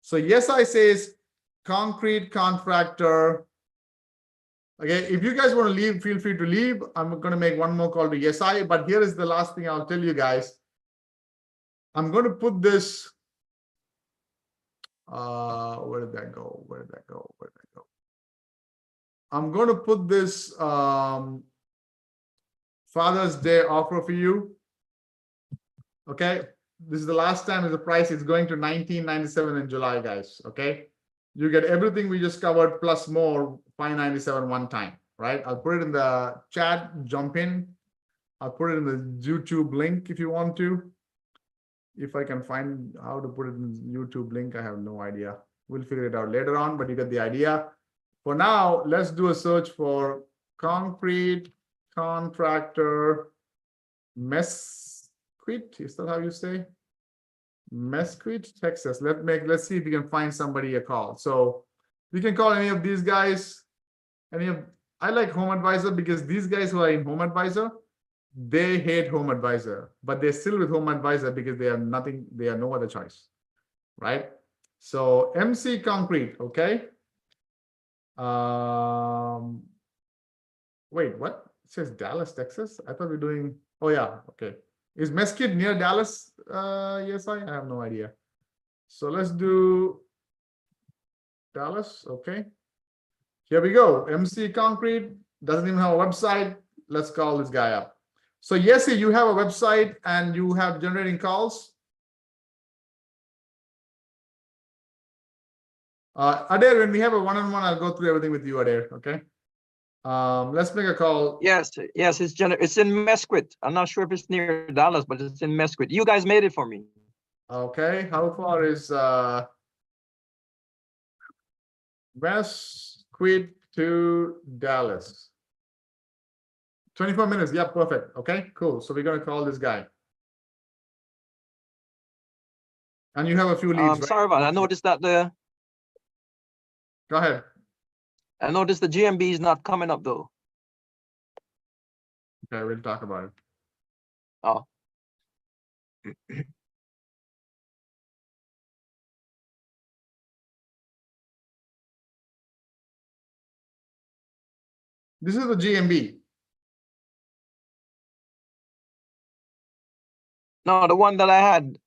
So yes, I says concrete contractor. Okay, if you guys want to leave, feel free to leave. I'm going to make one more call to yes, but here is the last thing I'll tell you guys. I'm going to put this. Where did that go? Where did that go? Where did that go? I'm going to put this Father's Day offer for you. Okay, this is the last time is the price. It's going to $19.97 in July, guys. Okay, you get everything we just covered plus more, $5.97 one time, right? I'll put it in the chat. Jump in. I'll put it in the YouTube link if you want to. If I can find how to put it in the YouTube link, I have no idea. We'll figure it out later on, but you get the idea. For now, let's do a search for concrete contractor Mesquite. Is that how you say? Mesquite, Texas. Let's see if we can find somebody a call. So we can call any of these guys. I like Home Advisor because these guys who are in Home Advisor, they hate Home Advisor, but they're still with Home Advisor because they have no other choice, right? So MC Concrete, okay. Wait, what? It says Dallas, Texas. I thought we were doing. Oh yeah, okay. Is Mesquite near Dallas? Yes, I have no idea. So let's do Dallas. Okay. Here we go. MC Concrete doesn't even have a website. Let's call this guy up. So yes, you have a website and you have generating calls. Adair, when we have a one-on-one, I'll go through everything with you, Adair. Okay. Let's make a call. Yes, it's in Mesquite. I'm not sure if it's near Dallas, but it's in Mesquite. You guys made it for me. Okay. How far is Mesquite to Dallas? 24 minutes. Yeah, perfect. Okay, cool. So we're going to call this guy. And you have a few leads, right? Sorry, I noticed that Go ahead. I noticed the GMB is not coming up though. Okay, we'll talk about it. Oh. This is the GMB. No, the one that I had.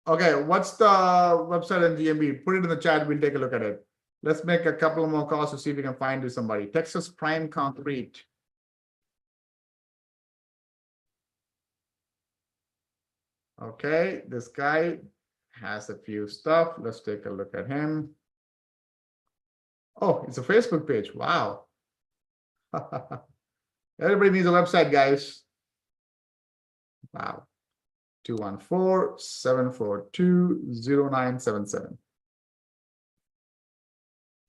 Okay, what's the website and GMB? Put it in the chat. We'll take a look at it. Let's make a couple more calls to see if we can find you somebody. Texas Prime Concrete. Okay, this guy has a few stuff. Let's take a look at him. Oh, it's a Facebook page. Wow. Everybody needs a website, guys. Wow. 214-742-0977.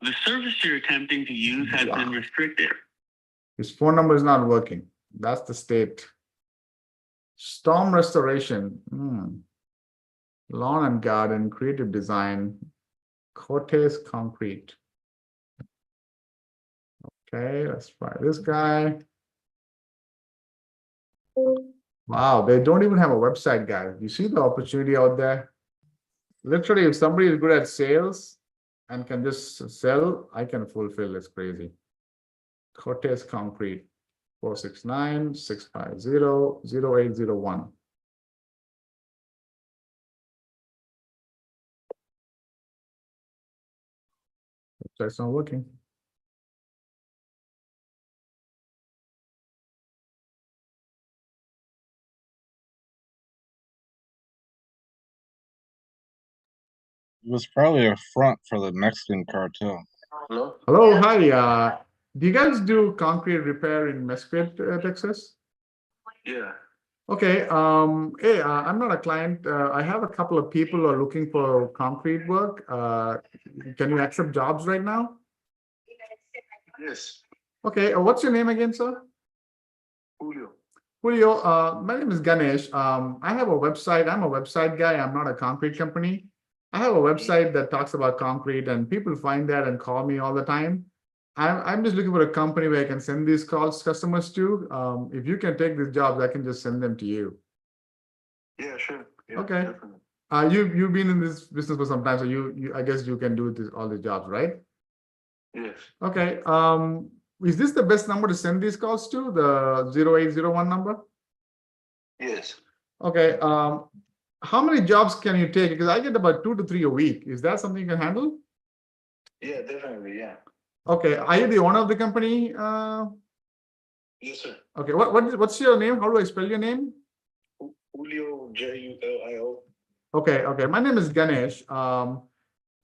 The service you're attempting to use has been restricted. His phone number is not working. That's the state. Storm restoration. Lawn and garden, creative design, Cortez concrete. Okay, let's try this guy. Wow, they don't even have a website, guys. You see the opportunity out there? Literally, if somebody is good at sales and can just sell, I can fulfill. It's crazy. Cortez Concrete, 469-650-0801. Website's not working. It was probably a front for the Mexican cartel. Hello? Hello, hi. Do you guys do concrete repair in Mesquite, Texas? Yeah. Okay. Hey, I'm not a client. I have a couple of people who are looking for concrete work. Can you accept jobs right now? Yes. Okay. What's your name again, sir? Julio. Julio, my name is Ganesh. I have a website. I'm a website guy. I'm not a concrete company. I have a website that talks about concrete, and people find that and call me all the time. I'm just looking for a company where I can send these calls customers to. If you can take these jobs, I can just send them to you. Yeah, sure. Yeah, Okay. definitely. You've been in this business for some time, so I guess you can do all these jobs, right? Yes. Okay. Is this the best number to send these calls to? The 0801 number? Yes. Okay. How many jobs can you take? Because I get about 2 to 3 a week. Is that something you can handle? Yeah, definitely. Yeah. Okay. Are you the owner of the company? Yes, sir. Okay. What's your name? How do I spell your name? Julio, Julio. Okay. Okay. My name is Ganesh.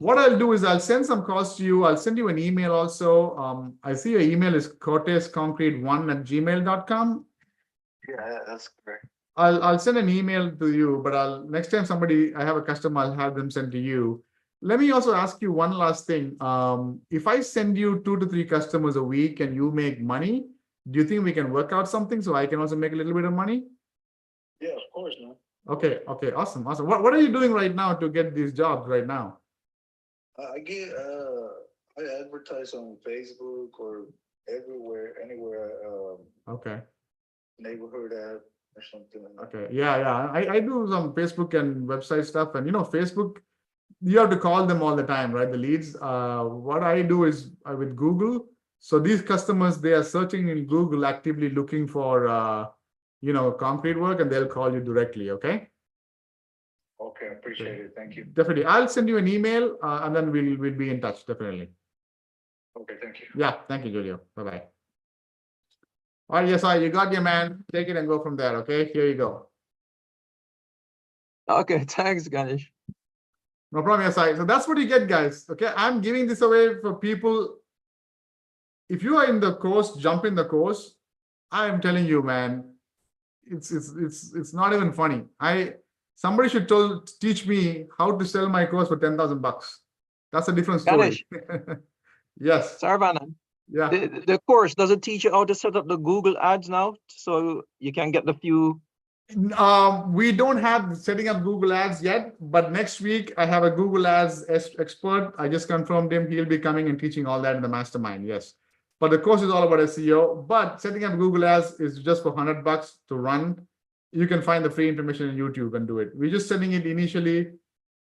What I'll do is I'll send some calls to you. I'll send you an email also. I see your email is cortezconcrete1@gmail.com. Yeah, that's correct. I'll send an email to you, but next time I have a customer, I'll have them send to you. Let me also ask you one last thing. If I send you 2 to 3 customers a week and you make money, do you think we can work out something so I can also make a little bit of money? Yeah, of course, man. Okay. Okay. Awesome. Awesome. What are you doing right now to get these jobs right now? I advertise on Facebook or anywhere, Okay. neighborhood app or something like that. Okay. Yeah. I do some Facebook and website stuff, and Facebook, you have to call them all the time, right? The leads. What I do is with Google. So these customers, they are searching in Google, actively looking for concrete work, and they'll call you directly. Okay. Okay, I appreciate it. Thank you. Definitely. I'll send you an email, and then we'll be in touch. Definitely. Okay, thank you. Yeah. Thank you, Julio. Bye-bye. All right. Yes, you got your man. Take it and go from there. Okay. Here you go. Okay, thanks, Ganesh. No problem, yes, So that's what you get, guys. Okay. I'm giving this away for people. If you are in the course, jump in the course. I am telling you, man, it's not even funny. Somebody should teach me how to sell my course for $10,000. That's a different story. Ganesh. Yes. Saravanan, Yeah. the course, does it teach you how to set up the Google ads now so you can get the few? We don't have setting up Google ads yet, but next week I have a Google ads expert. I just confirmed him. He'll be coming and teaching all that in the mastermind. Yes. But the course is all about SEO, but setting up Google ads is just for $100 to run. You can find the free information on YouTube and do it. We're just setting it initially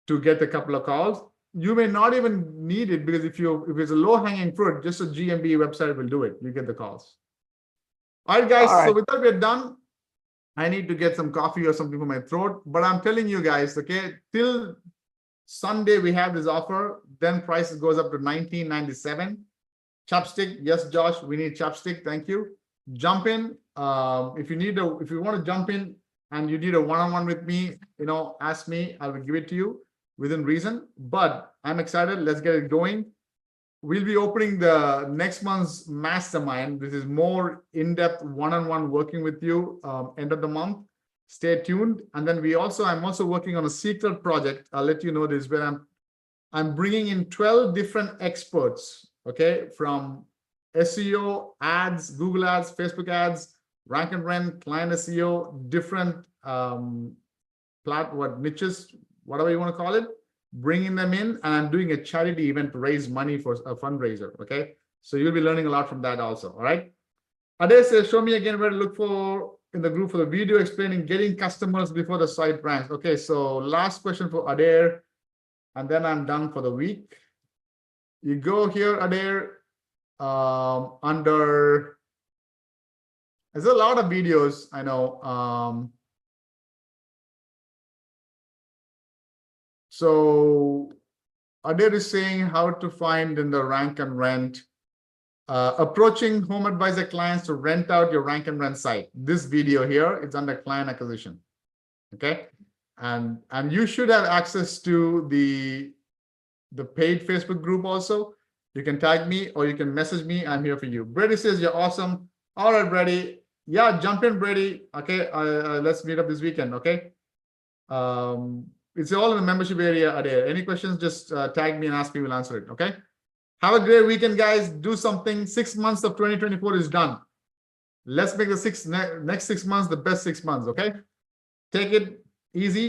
to get a couple of calls. You may not even need it because if it's a low hanging fruit, just a GMB website will do it. You get the calls. All right, guys. All right. So with that, we're done. I need to get some coffee or something for my throat, but I'm telling you guys, okay, till Sunday, we have this offer. Then price goes up to $19.97. Chopstick. Yes, Josh, we need chopstick. Thank you. Jump in. If you want to jump in and you need a one-on-one with me, ask me, I will give it to you within reason, but I'm excited. Let's get it going. We'll be opening the next month's mastermind. This is more in-depth one-on-one working with you end of the month. Stay tuned. And then I'm also working on a secret project. I'll let you know this, where I'm bringing in 12 different experts, okay, from SEO, ads, Google ads, Facebook ads, rank and rent, client SEO, different niches, whatever you want to call it. Bringing them in, and I'm doing a charity event to raise money for a fundraiser. Okay, so you'll be learning a lot from that also. All right. Ade says, show me again where to look for in the group for the video explaining getting customers before the site ranks. Okay, so last question for Adair, and then I'm done for the week. You go here, Adair, under. There's a lot of videos, I know. So Adair is saying how to find in the rank and rent, approaching home advisor clients to rent out your rank and rent site. This video here, it's under client acquisition. Okay. And you should have access to the the paid Facebook group also. You can tag me or you can message me. I'm here for you. Brady says you're awesome. All right, Brady. Yeah, jump in, Brady. Okay, let's meet up this weekend. Okay. It's all in the membership area. There. Any questions? Just tag me and ask me. We'll answer it. Okay. Have a great weekend, guys. Do something. 6 months of 2024 is done. Let's make the next 6 months the best 6 months. Okay. Take it easy.